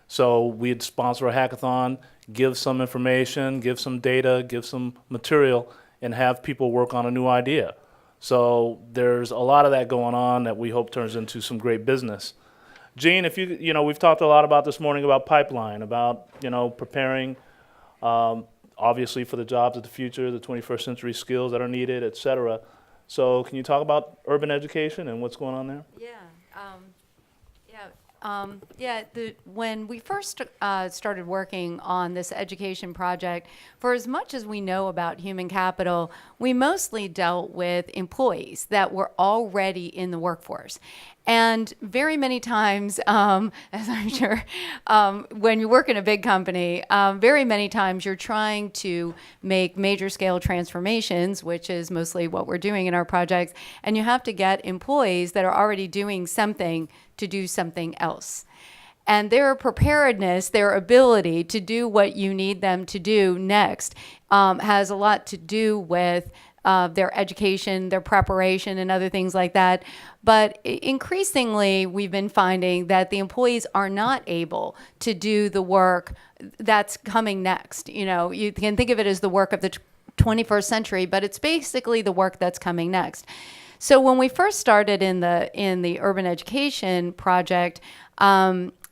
So we'd sponsor a hackathon, give some information, give some data, give some material, and have people work on a new idea. So there's a lot of that going on that we hope turns into some great business. Jeanne, if we've talked a lot about this morning about pipeline, about, preparing, obviously for the jobs of the future, the 21st century skills that are needed, et cetera. So can you talk about urban education and what's going on there? When we first started working on this education project, for as much as we know about human capital, we mostly dealt with employees that were already in the workforce. And very many times, as I'm sure, when you work in a big company, very many times you're trying to make major scale transformations, which is mostly what we're doing in our projects, and you have to get employees that are already doing something to do something else. And their preparedness, their ability to do what you need them to do next has a lot to do with their education, their preparation, and other things like that. But increasingly, we've been finding that the employees are not able to do the work that's coming next. You know, you can think of it as the work of the 21st century, but it's basically the work that's coming next. So when we first started in the urban education project,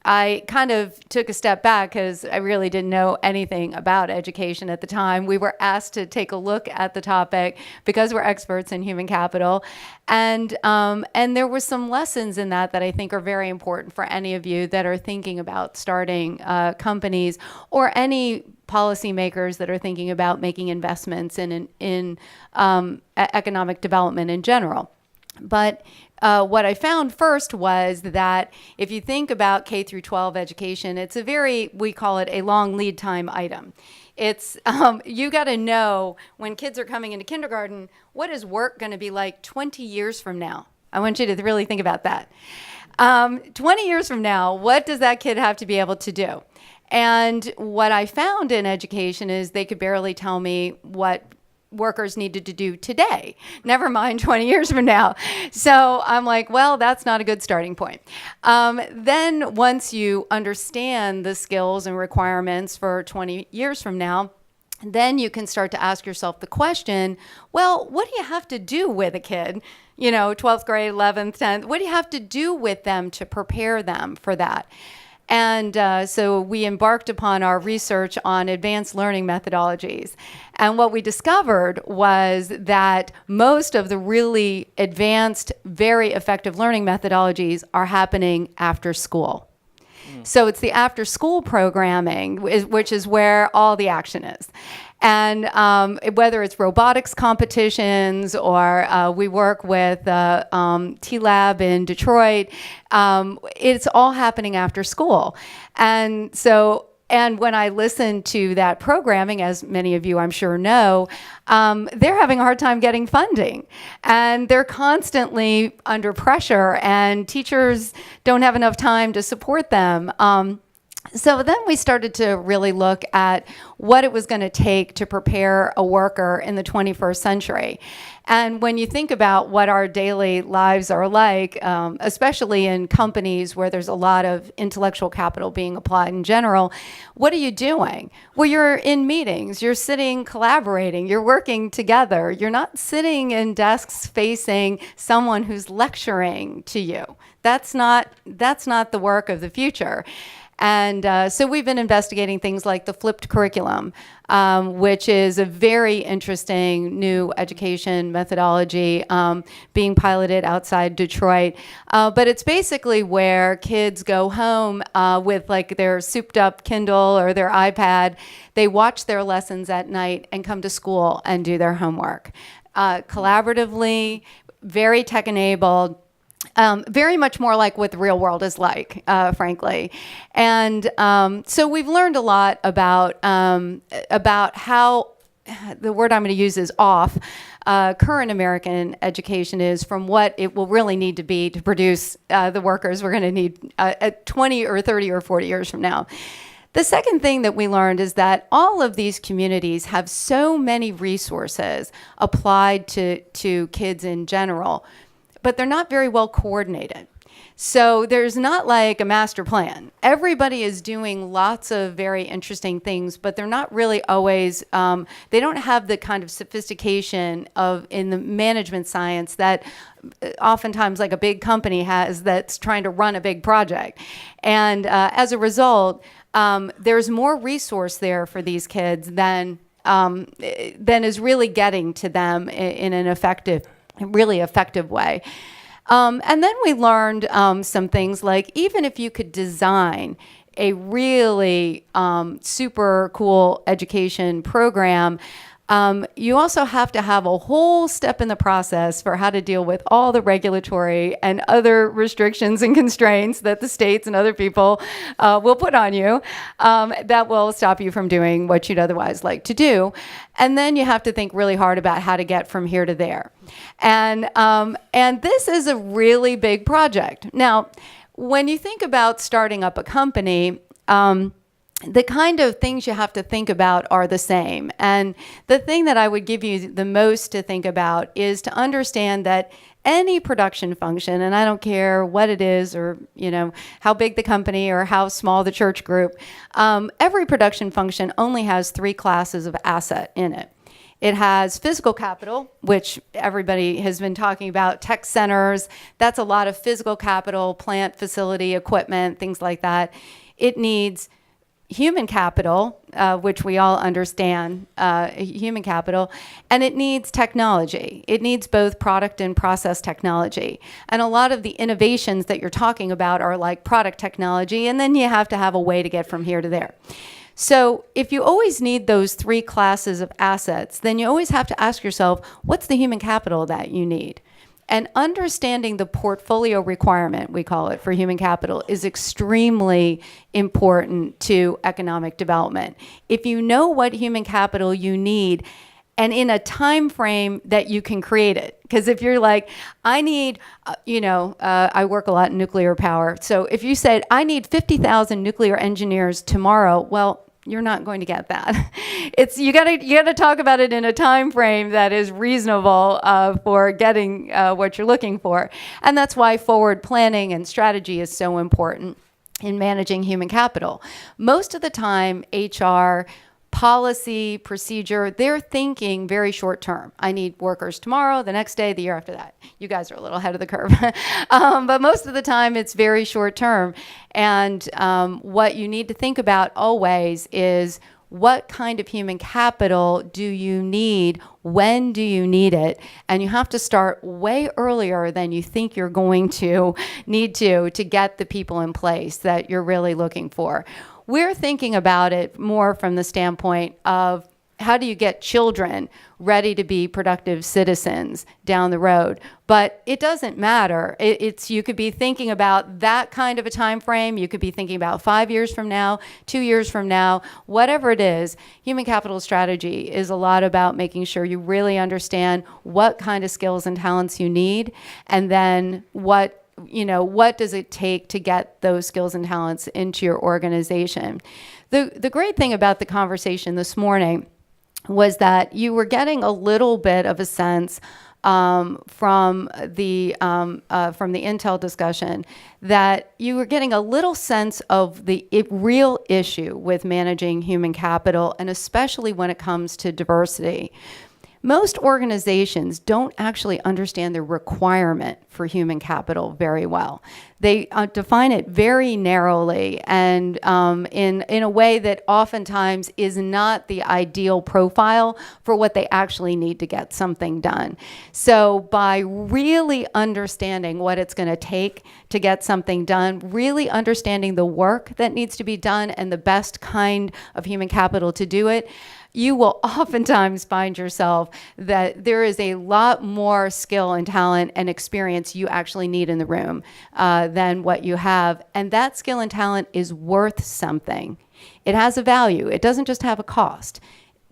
I kind of took a step back because I really didn't know anything about education at the time. We were asked to take a look at the topic because we're experts in human capital. And there were some lessons in that I think are very important for any of you that are thinking about starting companies, or any policymakers that are thinking about making investments in economic development in general. But what I found first was that if you think about K through 12 education, it's we call it a long lead time item. It's, you got to know when kids are coming into kindergarten, what is work going to be like 20 years from now? I want you to really think about that. 20 years from now, what does that kid have to be able to do? And what I found in education is they could barely tell me what workers needed to do today, never mind 20 years from now. So I'm like, well, that's not a good starting point. Then once you understand the skills and requirements for 20 years from now, then you can start to ask yourself the question, well, what do you have to do with a kid, 12th grade, 11th, 10th? What do you have to do with them to prepare them for that? And so we embarked upon our research on advanced learning methodologies. And what we discovered was that most of the really advanced, very effective learning methodologies are happening after school. So it's the after school programming, which is where all the action is. And whether it's robotics competitions or we work with T-Lab in Detroit, it's all happening after school. And when I listen to that programming, as many of you I'm sure know, they're having a hard time getting funding. And they're constantly under pressure, and teachers don't have enough time to support them. So then we started to really look at what it was going to take to prepare a worker in the 21st century. And when you think about what our daily lives are like, especially in companies where there's a lot of intellectual capital being applied in general, what are you doing? Well, you're in meetings, you're sitting collaborating, you're working together. You're not sitting in desks facing someone who's lecturing to you. That's not the work of the future. And so we've been investigating things like the flipped curriculum, which is a very interesting new education methodology being piloted outside Detroit. But it's basically where kids go home with like their souped up Kindle or their iPad. They watch their lessons at night and come to school and do their homework. Collaboratively, very tech-enabled. Very much more like what the real world is like, frankly. And so we've learned a lot about how, the word I'm going to use is off, current American education is from what it will really need to be to produce the workers we're going to need 20 or 30 or 40 years from now. The second thing that we learned is that all of these communities have so many resources applied to kids in general, but they're not very well coordinated. So there's not like a master plan. Everybody is doing lots of very interesting things, but they're not really always, they don't have the kind of sophistication in the management science that oftentimes like a big company has that's trying to run a big project. And as a result, there's more resource there for these kids than is really getting to them in an really effective way. And then we learned some things like even if you could design a really super cool education program, you also have to have a whole step in the process for how to deal with all the regulatory and other restrictions and constraints that the states and other people will put on you that will stop you from doing what you'd otherwise like to do. And then you have to think really hard about how to get from here to there. And this is a really big project. Now, when you think about starting up a company, the kind of things you have to think about are the same. And the thing that I would give you the most to think about is to understand that any production function, and I don't care what it is or, you know, how big the company or how small the church group, every production function only has 3 classes of asset in it. It has physical capital, which everybody has been talking about, tech centers. That's a lot of physical capital, plant, facility, equipment, things like that. It needs human capital, which we all understand, human capital, and it needs technology. It needs both product and process technology. And a lot of the innovations that you're talking about are like product technology, and then you have to have a way to get from here to there. So if you always need those 3 classes of assets, then you always have to ask yourself, what's the human capital that you need? And understanding the portfolio requirement, we call it, for human capital is extremely important to economic development. If you know what human capital you need, and in a time frame that you can create it. Because if you're like, I need, I work a lot in nuclear power. So if you said, I need 50,000 nuclear engineers tomorrow, well, you're not going to get that. You gotta talk about it in a time frame that is reasonable for getting what you're looking for. And that's why forward planning and strategy is so important in managing human capital. Most of the time, HR, policy, procedure, they're thinking very short term. I need workers tomorrow, the next day, the year after that. You guys are a little ahead of the curve. But most of the time, it's very short term. And what you need to think about always is what kind of human capital do you need? When do you need it? And you have to start way earlier than you think you're going to need to get the people in place that you're really looking for. We're thinking about it more from the standpoint of how do you get children ready to be productive citizens down the road? But it doesn't matter. You could be thinking about that kind of a time frame. You could be thinking about 5 years from now, 2 years from now, whatever it is. Human capital strategy is a lot about making sure you really understand what kind of skills and talents you need, and then what does it take to get those skills and talents into your organization? The great thing about the conversation this morning was that you were getting a little bit of a sense from the Intel discussion that you were getting a little sense of the real issue with managing human capital, and especially when it comes to diversity. Most organizations don't actually understand the requirement for human capital very well. They define it very narrowly and in a way that oftentimes is not the ideal profile for what they actually need to get something done. So by really understanding what it's going to take to get something done, really understanding the work that needs to be done and the best kind of human capital to do it, you will oftentimes find yourself that there is a lot more skill and talent and experience you actually need in the room than what you have. And that skill and talent is worth something. It has a value. It doesn't just have a cost.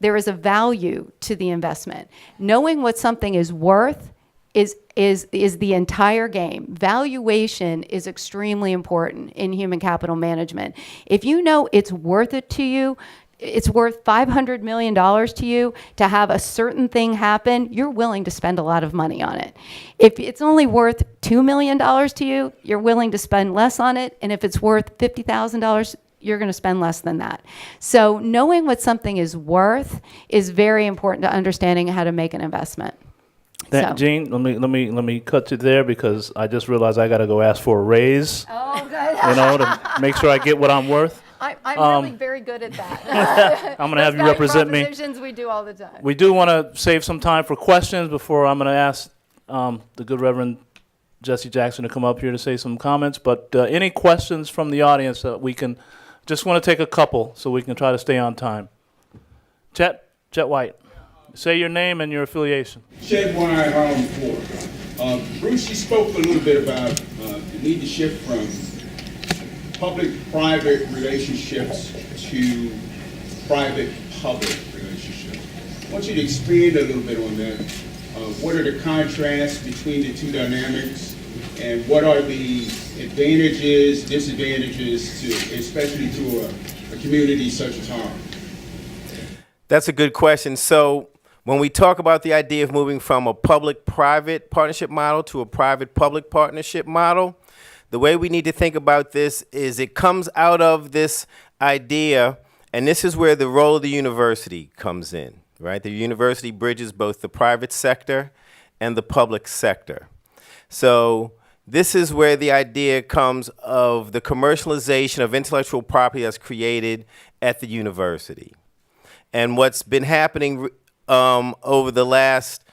There is a value to the investment. Knowing what something is worth is the entire game. Valuation is extremely important in human capital management. If you know it's worth it to you, it's worth $500 million to you to have a certain thing happen, you're willing to spend a lot of money on it. If it's only worth $2 million to you, you're willing to spend less on it. And if it's worth $50,000, you're going to spend less than that. So knowing what something is worth is very important to understanding how to make an investment. Jeanne, let me cut you there because I just realized I got to go ask for a raise. Oh, good. To make sure I get what I'm worth. I'm really very good at that. I'm going to have you represent me. Propositions we do all the time. We do want to save some time for questions before I'm going to ask the good Reverend Jesse Jackson to come up here to say some comments. But any questions from the audience that we can, just want to take a couple so we can try to stay on time. Chet White. Say your name and your affiliation. Chet White, Harlem, Florida. Bruce, you spoke a little bit about the need to shift from public-private relationships to private-public relationships. I want you to expand a little bit on that. What are the contrasts between the two dynamics, and what are the advantages, disadvantages, especially to a community such as Harlem? That's a good question. So when we talk about the idea of moving from a public-private partnership model to a private-public partnership model, the way we need to think about this is it comes out of this idea, and this is where the role of the university comes in, right? The university bridges both the private sector and the public sector. So this is where the idea comes of the commercialization of intellectual property that's created at the university. And what's been happening over the last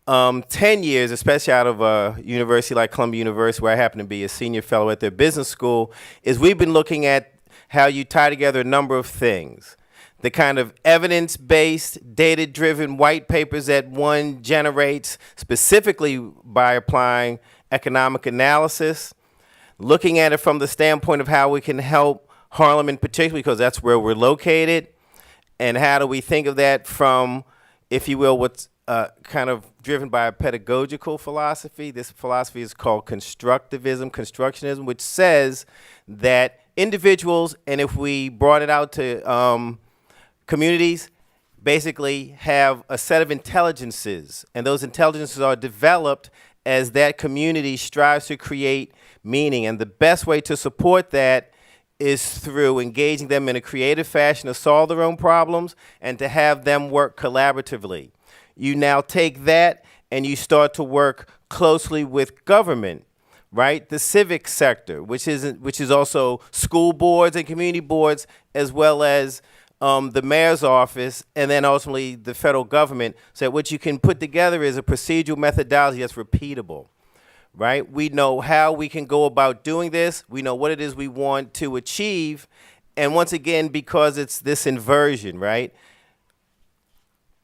10 years, especially out of a university like Columbia University, where I happen to be a senior fellow at their business school, is we've been looking at how you tie together a number of things. The kind of evidence-based, data-driven white papers that one generates specifically by applying economic analysis, looking at it from the standpoint of how we can help Harlem in particular, because that's where we're located, and how do we think of that from, if you will, what's kind of driven by a pedagogical philosophy. This philosophy is called constructionism, which says that individuals, and if we brought it out to communities, basically have a set of intelligences, and those intelligences are developed as that community strives to create meaning. And the best way to support that is through engaging them in a creative fashion to solve their own problems and to have them work collaboratively. You now take that and you start to work closely with government, right? The civic sector, which is also school boards and community boards, as well as the mayor's office, and then ultimately the federal government. So what you can put together is a procedural methodology that's repeatable, right? We know how we can go about doing this. We know what it is we want to achieve. And once again, because it's this inversion, right?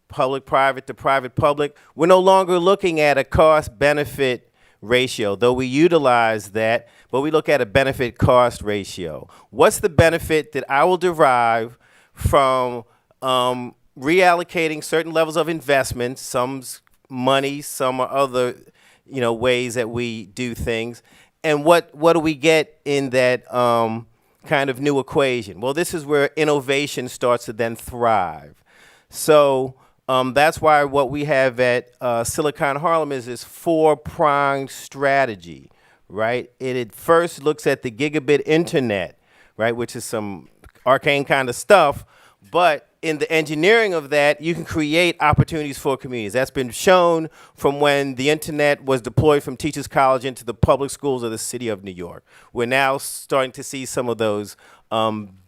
Public-private to private-public, we're no longer looking at a cost-benefit ratio, though we utilize that, but we look at a benefit-cost ratio. What's the benefit that I will derive from reallocating certain levels of investment, some's money, some are other, ways that we do things, and what do we get in that kind of new equation? Well, this is where innovation starts to then thrive. So that's why what we have at Silicon Harlem is this four-pronged strategy, right? It first looks at the gigabit internet, right, which is some arcane kind of stuff, but in the engineering of that, you can create opportunities for communities. That's been shown from when the internet was deployed from Teachers College into the public schools of the city of New York. We're now starting to see some of those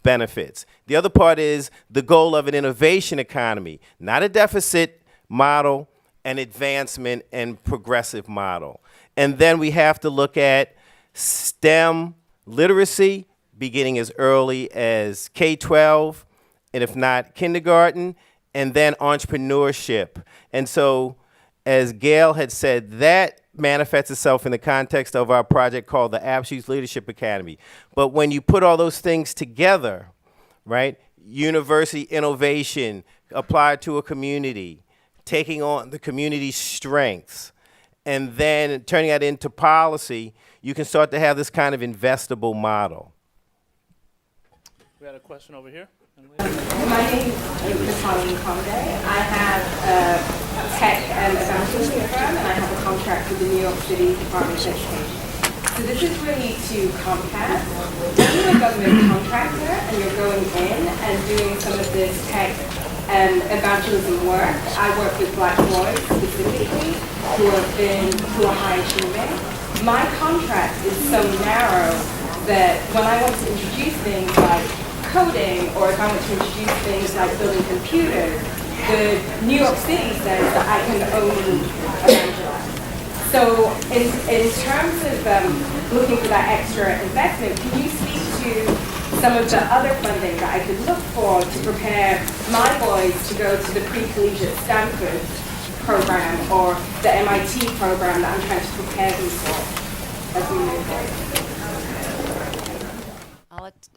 benefits. The other part is the goal of an innovation economy, not a deficit model, an advancement and progressive model. And then we have to look at STEM literacy, beginning as early as K-12, and if not kindergarten, and then entrepreneurship. And so, as Gale had said, that manifests itself in the context of our project called the Absolute Leadership Academy. But when you put all those things together, right, university innovation applied to a community, taking on the community's strengths, and then turning that into policy, you can start to have this kind of investable model. We had a question over here. My name is Harlem. I have a tech and accounting firm, and I have a contract with the New York City Department of Education. So this is really to Comcast. When you're a government contractor and you're going in and doing some of this tech and evangelism work, I work with Black boys specifically who are high achieving. My contract is so narrow that when I want to introduce things like coding, or if I want to introduce things like building computers, the New York City says that I can only evangelize. So in terms of looking for that extra investment, can you speak to some of the other funding that I could look for to prepare my boys to go to the pre-collegiate Stanford program or the MIT program that I'm trying to prepare them for as we move forward?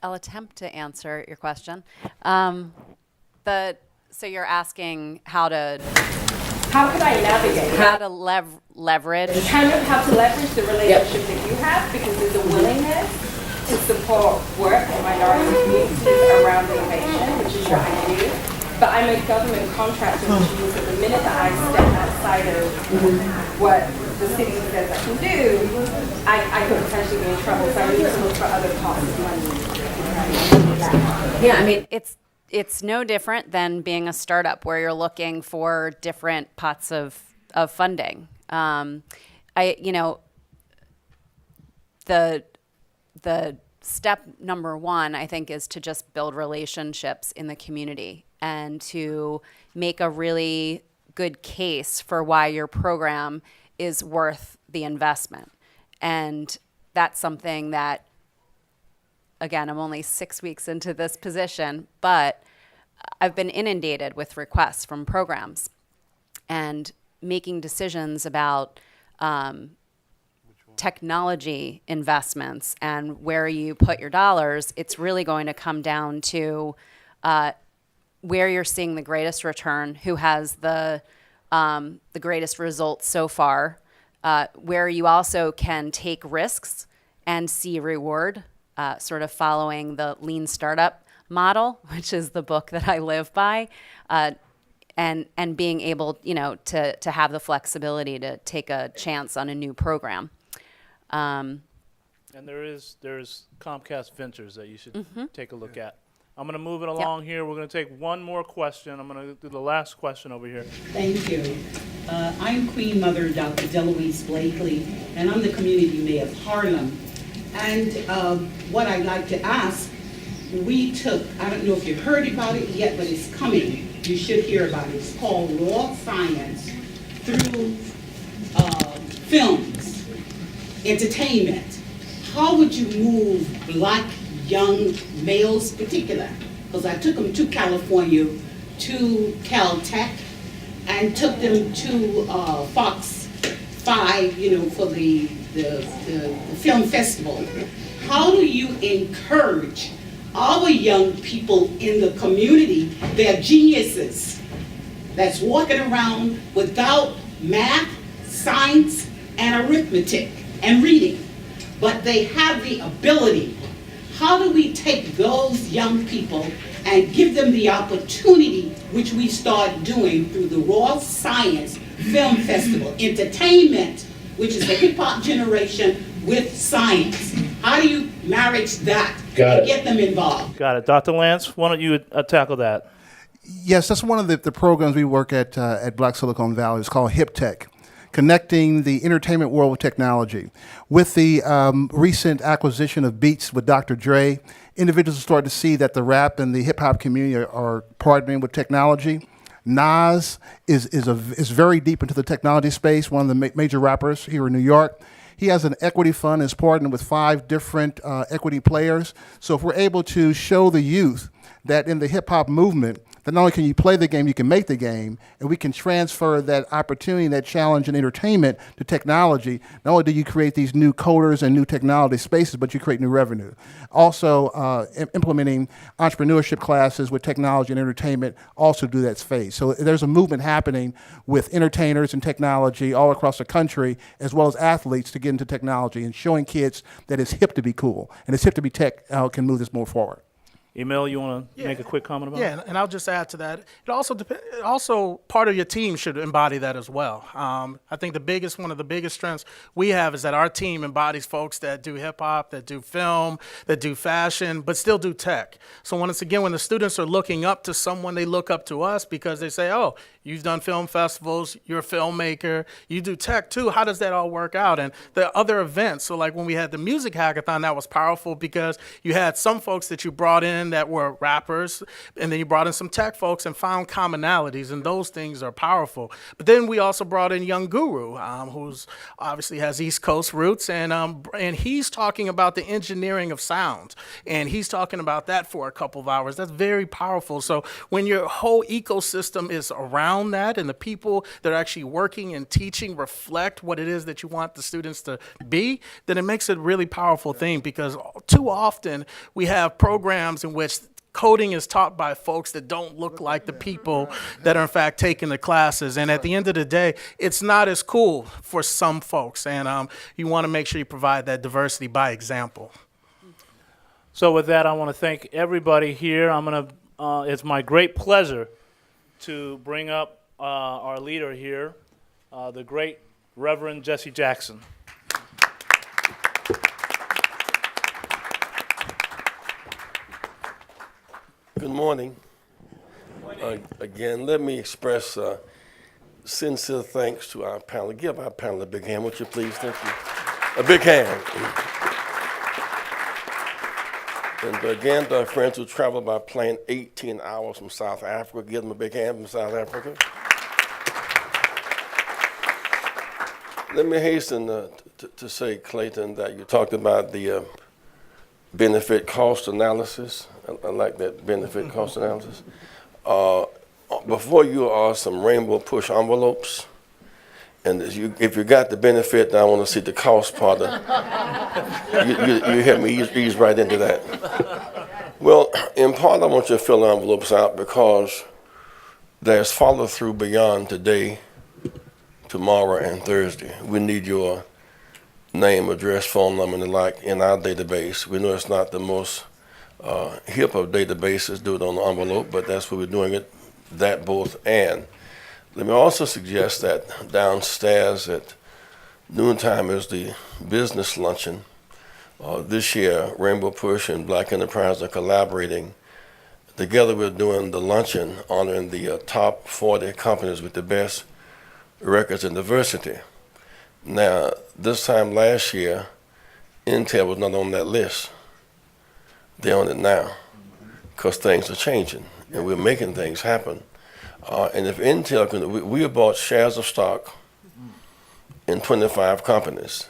I'll attempt to answer your question. So you're asking how could I navigate? How to leverage? Kind of how to leverage the relationship that you have, because there's a willingness to support work in minority communities around innovation, which is what I do. But I'm a government contractor, which means that the minute that I step outside of what the city says I can do, I could potentially be in trouble. So I need to look for other pots of money. Yeah, I mean, it's no different than being a startup where you're looking for different pots of funding. The step number one, I think, is to just build relationships in the community and to make a really good case for why your program is worth the investment. And that's something that, again, I'm only 6 weeks into this position, but I've been inundated with requests from programs and making decisions about technology investments and where you put your dollars. It's really going to come down to where you're seeing the greatest return, who has the greatest results so far, where you also can take risks and see reward, sort of following the lean startup model, which is the book that I live by, and being able, to have the flexibility to take a chance on a new program. And there's Comcast Ventures that you should take a look at. I'm going to move it along here. We're going to take one more question. I'm going to do the last question over here. Thank you. I'm Queen Mother Dr. Deloise Blakely, and I'm the community mayor of Harlem. And what I'd like to ask, we took, I don't know if you've heard about it yet, but it's coming. You should hear about it. It's called Raw Science through films, entertainment. How would you move Black young males particular? Because I took them to California, to Caltech, and took them to Fox 5, for the film festival. How do you encourage our young people in the community? They're geniuses that's walking around without math, science, and arithmetic and reading, but they have the ability. How do we take those young people and give them the opportunity, which we start doing through the Raw Science Film Festival, entertainment, which is the hip hop generation, with science? How do you marry that and get them involved? Got it. Dr. Lance, why don't you tackle that? Yes, that's one of the programs we work at Black Silicon Valley. It's called Hip Tech, connecting the entertainment world with technology. With the recent acquisition of Beats with Dr. Dre, individuals start to see that the rap and the hip hop community are partnering with technology. Nas is very deep into the technology space, one of the major rappers here in New York. He has an equity fund, is partnered with 5 different equity players. So if we're able to show the youth that in the hip hop movement, that not only can you play the game, you can make the game, and we can transfer that opportunity, that challenge and entertainment to technology. Not only do you create these new coders and new technology spaces, but you create new revenue. Also, implementing entrepreneurship classes with technology and entertainment also do that space. So there's a movement happening with entertainers and technology all across the country, as well as athletes, to get into technology and showing kids that it's hip to be cool and it's hip to be tech can move this more forward. Emil, you want to make a quick comment about it? Yeah, and I'll just add to that. It also part of your team should embody that as well. I think one of the biggest strengths we have is that our team embodies folks that do hip hop, that do film, that do fashion, but still do tech. So when the students are looking up to someone, they look up to us because they say, "Oh, you've done film festivals, you're a filmmaker, you do tech too. How does that all work out?" And the other events, so like when we had the music hackathon, that was powerful because you had some folks that you brought in that were rappers, and then you brought in some tech folks and found commonalities, and those things are powerful. But then we also brought in Young Guru, who's obviously has East Coast roots, and he's talking about the engineering of sound, and he's talking about that for a couple of hours. That's very powerful. So when your whole ecosystem is around that, and the people that are actually working and teaching reflect what it is that you want the students to be, then it makes it a really powerful thing, because too often we have programs in which coding is taught by folks that don't look like the people that are in fact taking the classes. And at the end of the day, it's not as cool for some folks. And you want to make sure you provide that diversity by example. So with that, I want to thank everybody here. It's my great pleasure to bring up our leader here, the great Reverend Jesse Jackson. Good morning. Again, let me express sincere thanks to our panel. Give our panel a big hand, would you please? Thank you. A big hand. And again, to our friends who traveled by plane 18 hours from South Africa, give them a big hand from South Africa. Let me hasten to say, Clayton, that you talked about the benefit cost analysis. I like that benefit cost analysis. Before you are some rainbow push envelopes, and if you got the benefit, I want to see the cost part. You help me ease right into that. Well, in part, I want you to fill the envelopes out because there's follow through beyond today, tomorrow, and Thursday. We need your name, address, phone number, and the like in our database. We know it's not the most hip of databases, do it on the envelope, but that's what we're doing it, that both and. Let me also suggest that downstairs at noontime is the business luncheon. This year, Rainbow Push and Black Enterprise are collaborating. Together we're doing the luncheon honoring the top 40 companies with the best records in diversity. Now, this time last year, Intel was not on that list. They're on it now because things are changing and we're making things happen. And if Intel can, we have bought shares of stock in 25 companies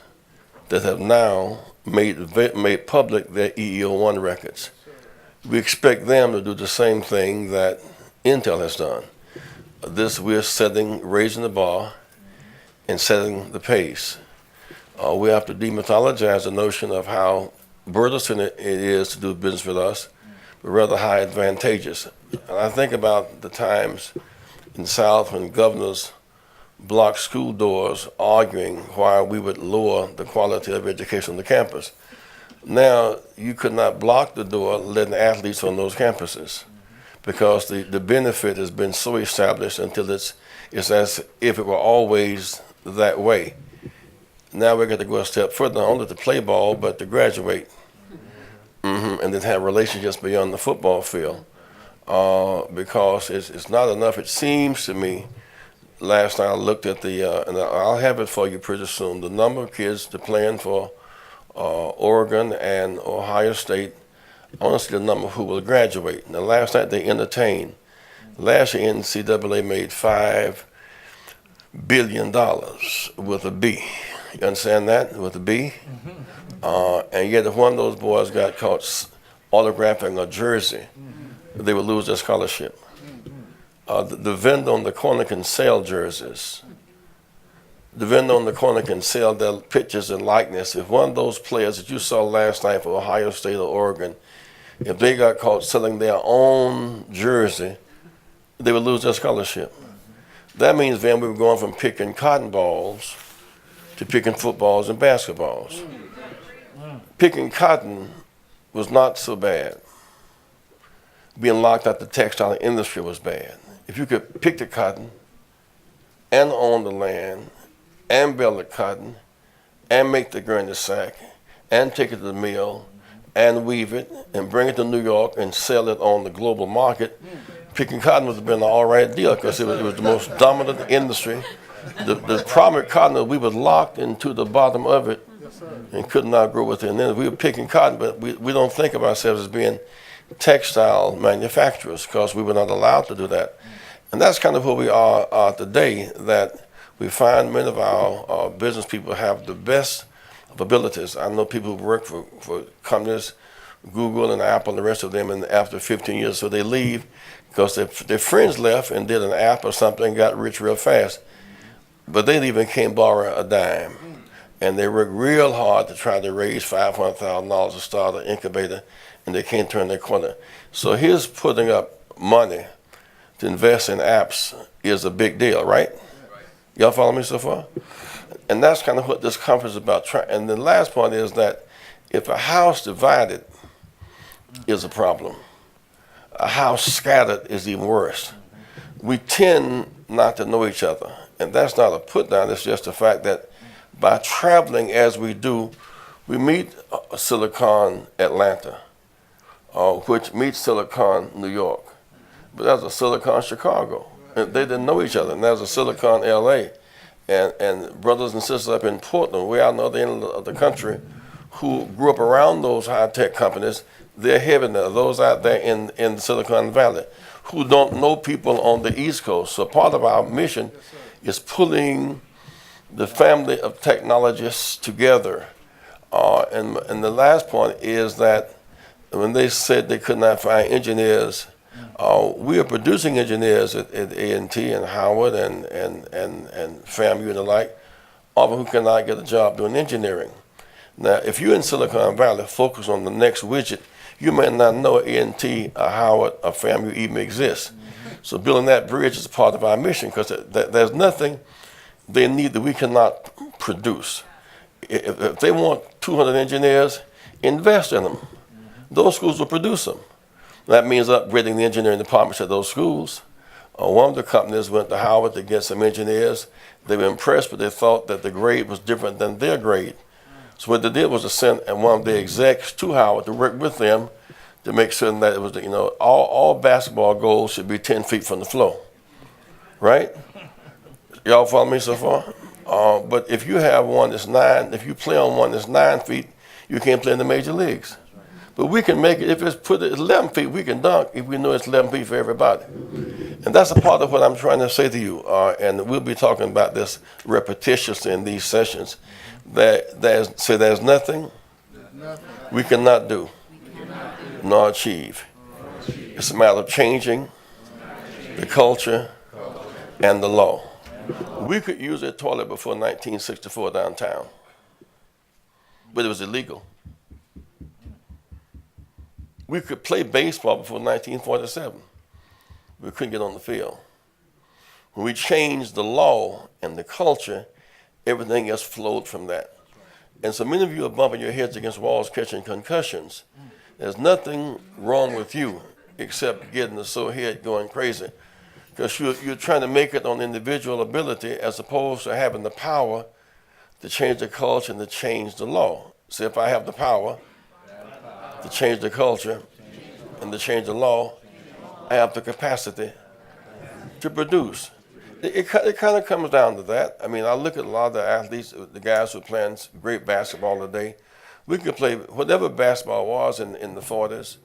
that have now made public their EEO1 records. We expect them to do the same thing that Intel has done. We're raising the bar and setting the pace. We have to demythologize the notion of how burdensome it is to do business with us, but rather how advantageous. And I think about the times in the South when governors blocked school doors arguing why we would lower the quality of education on the campus. Now, you could not block the door letting athletes on those campuses because the benefit has been so established until it's as if it were always that way. Now we're going to go a step further, not only to play ball, but to graduate and then have relationships beyond the football field. Because it's not enough, it seems to me. Last night I looked at and I'll have it for you pretty soon, the number of kids that are playing for Oregon and Ohio State. I want to see the number who will graduate. Now last night they entertained. Last year NCAA made $5 billion with a B. You understand that? With a B? And yet if one of those boys got caught autographing a jersey, they would lose their scholarship. The vendor on the corner can sell jerseys. The vendor on the corner can sell their pictures and likeness. If one of those players that you saw last night for Ohio State or Oregon, if they got caught selling their own jersey, they would lose their scholarship. That means then we were going from picking cotton balls to picking footballs and basketballs. Picking cotton was not so bad. Being locked out the textile industry was bad. If you could pick the cotton and own the land and bale the cotton and make the gurney sack and take it to the mill and weave it and bring it to New York and sell it on the global market, picking cotton would have been an all right deal because it was the most dominant industry. The problem with cotton is we were locked into the bottom of it and could not grow within it. We were picking cotton, but we don't think of ourselves as being textile manufacturers because we were not allowed to do that. And that's kind of who we are today, that we find many of our business people have the best of abilities. I know people who work for companies, Google and Apple and the rest of them, and after 15 years, so they leave because their friends left and did an app or something and got rich real fast. But they even can't borrow a dime. And they work real hard to try to raise $500,000 to start an incubator, and they can't turn their corner. So his putting up money to invest in apps is a big deal, right? Y'all follow me so far? And that's kind of what this conference is about. And the last point is that if a house divided is a problem, a house scattered is even worse. We tend not to know each other. And that's not a put down, it's just the fact that by traveling as we do, we meet Silicon Atlanta, which meets Silicon New York. But there's a Silicon Chicago. And they didn't know each other. And there's a Silicon LA. And brothers and sisters up in Portland, way out on the other end of the country, who grew up around those high-tech companies, they're heaven there. Those out there in Silicon Valley who don't know people on the East Coast. So part of our mission is pulling the family of technologists together. And the last point is that when they said they could not find engineers, we are producing engineers at A&T and Howard and FAMU and the like, all who cannot get a job doing engineering. Now, if you're in Silicon Valley, focus on the next widget, you may not know A&T, Howard, or FAMU even exists. So building that bridge is part of our mission, because there's nothing they need that we cannot produce. If they want 200 engineers, invest in them. Those schools will produce them. That means upgrading the engineering departments at those schools. One of the companies went to Howard to get some engineers. They were impressed, but they thought that the grade was different than their grade. So what they did was to send one of the execs to Howard to work with them to make certain that it was, all basketball goals should be 10 feet from the floor, right? Y'all follow me so far? But if you have one that's 9, if you play on one that's 9 feet, you can't play in the major leagues. But we can make it, if it's put at 11 feet, we can dunk if we know it's 11 feet for everybody. And that's a part of what I'm trying to say to you. And we'll be talking about this repetitiously in these sessions. There's nothing we cannot do, nor achieve. It's a matter of changing the culture and the law. We could use a toilet before 1964 downtown, but it was illegal. We could play baseball before 1947. We couldn't get on the field. When we changed the law and the culture, everything else flowed from that. And so many of you are bumping your heads against walls, catching concussions. There's nothing wrong with you except getting the sore head going crazy, because you're trying to make it on individual ability as opposed to having the power to change the culture and to change the law. So if I have the power to change the culture and to change the law, I have the capacity to produce. It kind of comes down to that. I mean, I look at a lot of the athletes, the guys who are playing great basketball today. We could play whatever basketball was in the 40s.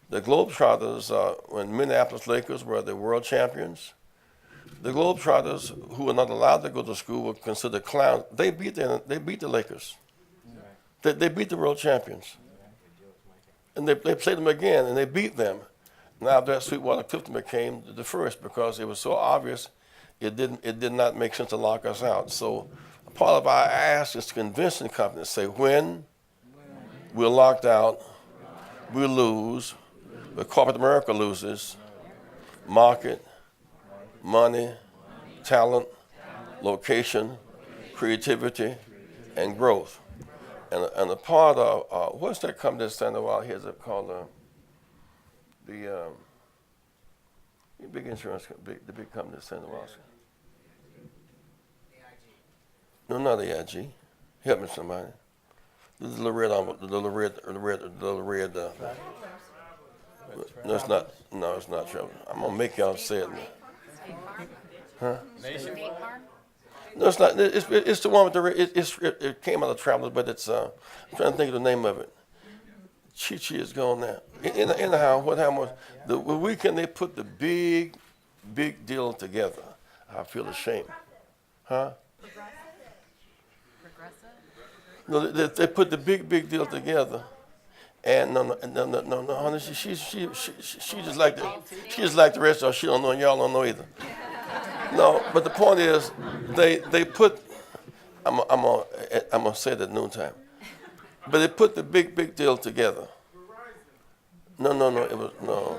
The Globetrotters, when Minneapolis Lakers were the world champions, the Globetrotters, who were not allowed to go to school, were considered clowns. They beat the Lakers. They beat the world champions. And they played them again, and they beat them. Now that Sweetwater Clifton became the first, because it was so obvious it did not make sense to lock us out. So part of our ask is to convince the company to say, when we're locked out, we lose, but corporate America loses market, money, talent, location, creativity, and growth. And a part of, what's that company that's standing out here? Is it called the big insurance, the big company that's standing out? No, not AIG. Help me, somebody. The little red. No, it's not. No, it's not Trevor. I'm gonna make y'all say it. Huh? No, it's not. It's the one with the red. It came out of Travelers, but it's. I'm trying to think of the name of it. Chi is gone now. Anyhow, what happened was the weekend they put the big deal together. I feel ashamed. Huh? No, they put the big deal together, and no, honey, she just like the rest of us. She don't know, and y'all don't know either. No, but the point is, they put I'm gonna say it at noontime. But it put the big deal together. No, it was, no.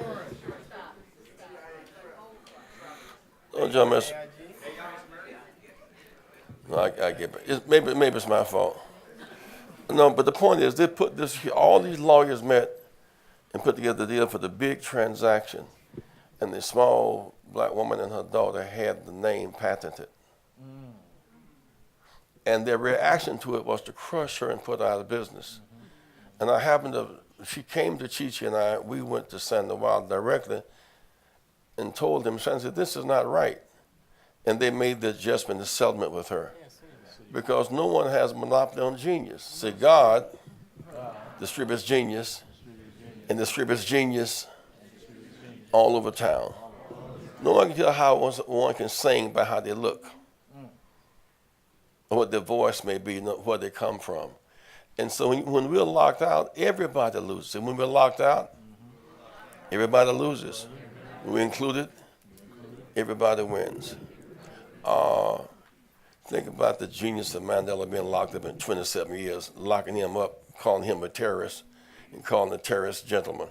Oh, John Messer. No, I get it. Maybe it's my fault. No, but the point is, they put this, all these lawyers met and put together the deal for the big transaction. And the small black woman and her daughter had the name patented. And their reaction to it was to crush her and put her out of business. And I happened to, she came to Chi-Chi and I, we went to Sandoval directly and told them, said, this is not right. And they made the adjustment, the settlement with her. Because no one has a monopoly on genius. See, God distributes genius and distributes genius all over town. No one can tell how one can sing by how they look, or what their voice may be, where they come from. And so when we're locked out, everybody loses. And when we're locked out, everybody loses. When we're included, everybody wins. Think about the genius of Mandela being locked up in 27 years, locking him up, calling him a terrorist, and calling the terrorist gentleman.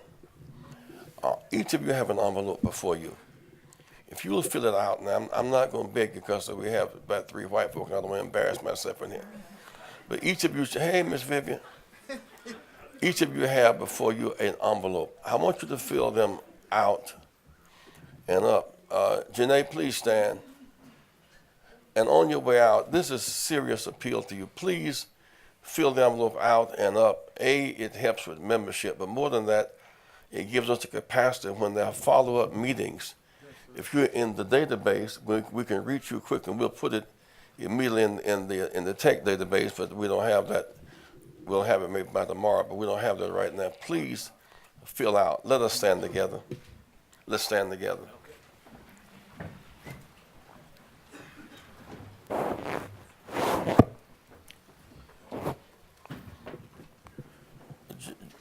Each of you have an envelope before you. If you will fill it out, now I'm not going to beg you because we have about 3 white folk, and I don't want to embarrass myself in here. But each of you say, hey, Miss Vivian, each of you have before you an envelope. I want you to fill them out and up. Jeanne, please stand. And on your way out, this is a serious appeal to you. Please fill the envelope out and up. It helps with membership, but more than that, it gives us the capacity when there are follow-up meetings. If you're in the database, we can reach you quick, and we'll put it immediately in the tech database, but we don't have that. We'll have it maybe by tomorrow, but we don't have that right now. Please fill out. Let us stand together. Let's stand together.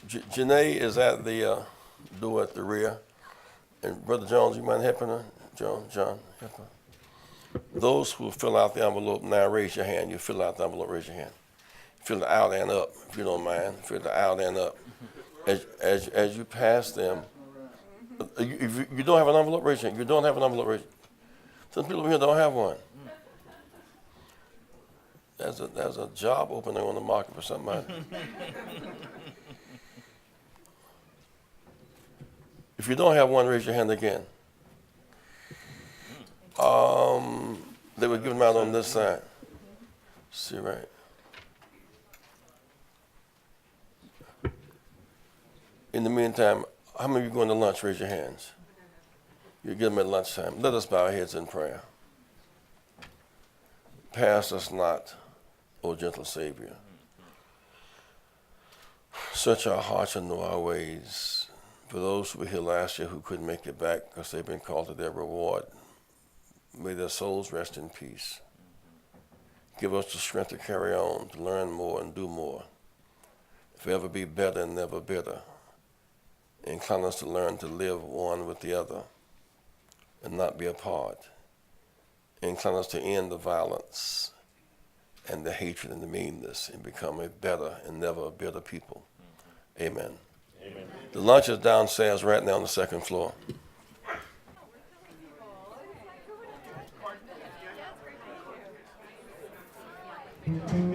Janae is at the door at the rear. And Brother Jones, you mind helping her? John, help her. Those who fill out the envelope, now raise your hand. You fill out the envelope, raise your hand. Fill it out and up, if you don't mind. Fill it out and up. As you pass them, if you don't have an envelope, raise your hand. You don't have an envelope, raise your hand. Some people here don't have one. There's a job opening on the market for somebody. If you don't have one, raise your hand again. They were giving them out on this side. See, right? In the meantime, how many of you going to lunch? Raise your hands. You give them at lunchtime. Let us bow our heads in prayer. Pass us not, O gentle Savior. Search our hearts and know our ways. For those who were here last year who couldn't make it back because they've been called to their reward, may their souls rest in peace. Give us the strength to carry on, to learn more and do more. If we ever be better and never bitter, incline us to learn to live one with the other and not be apart. Incline us to end the violence and the hatred and the meanness and become a better and never a bitter people. Amen. Amen. The lunch is downstairs right now on the second floor. Thank you.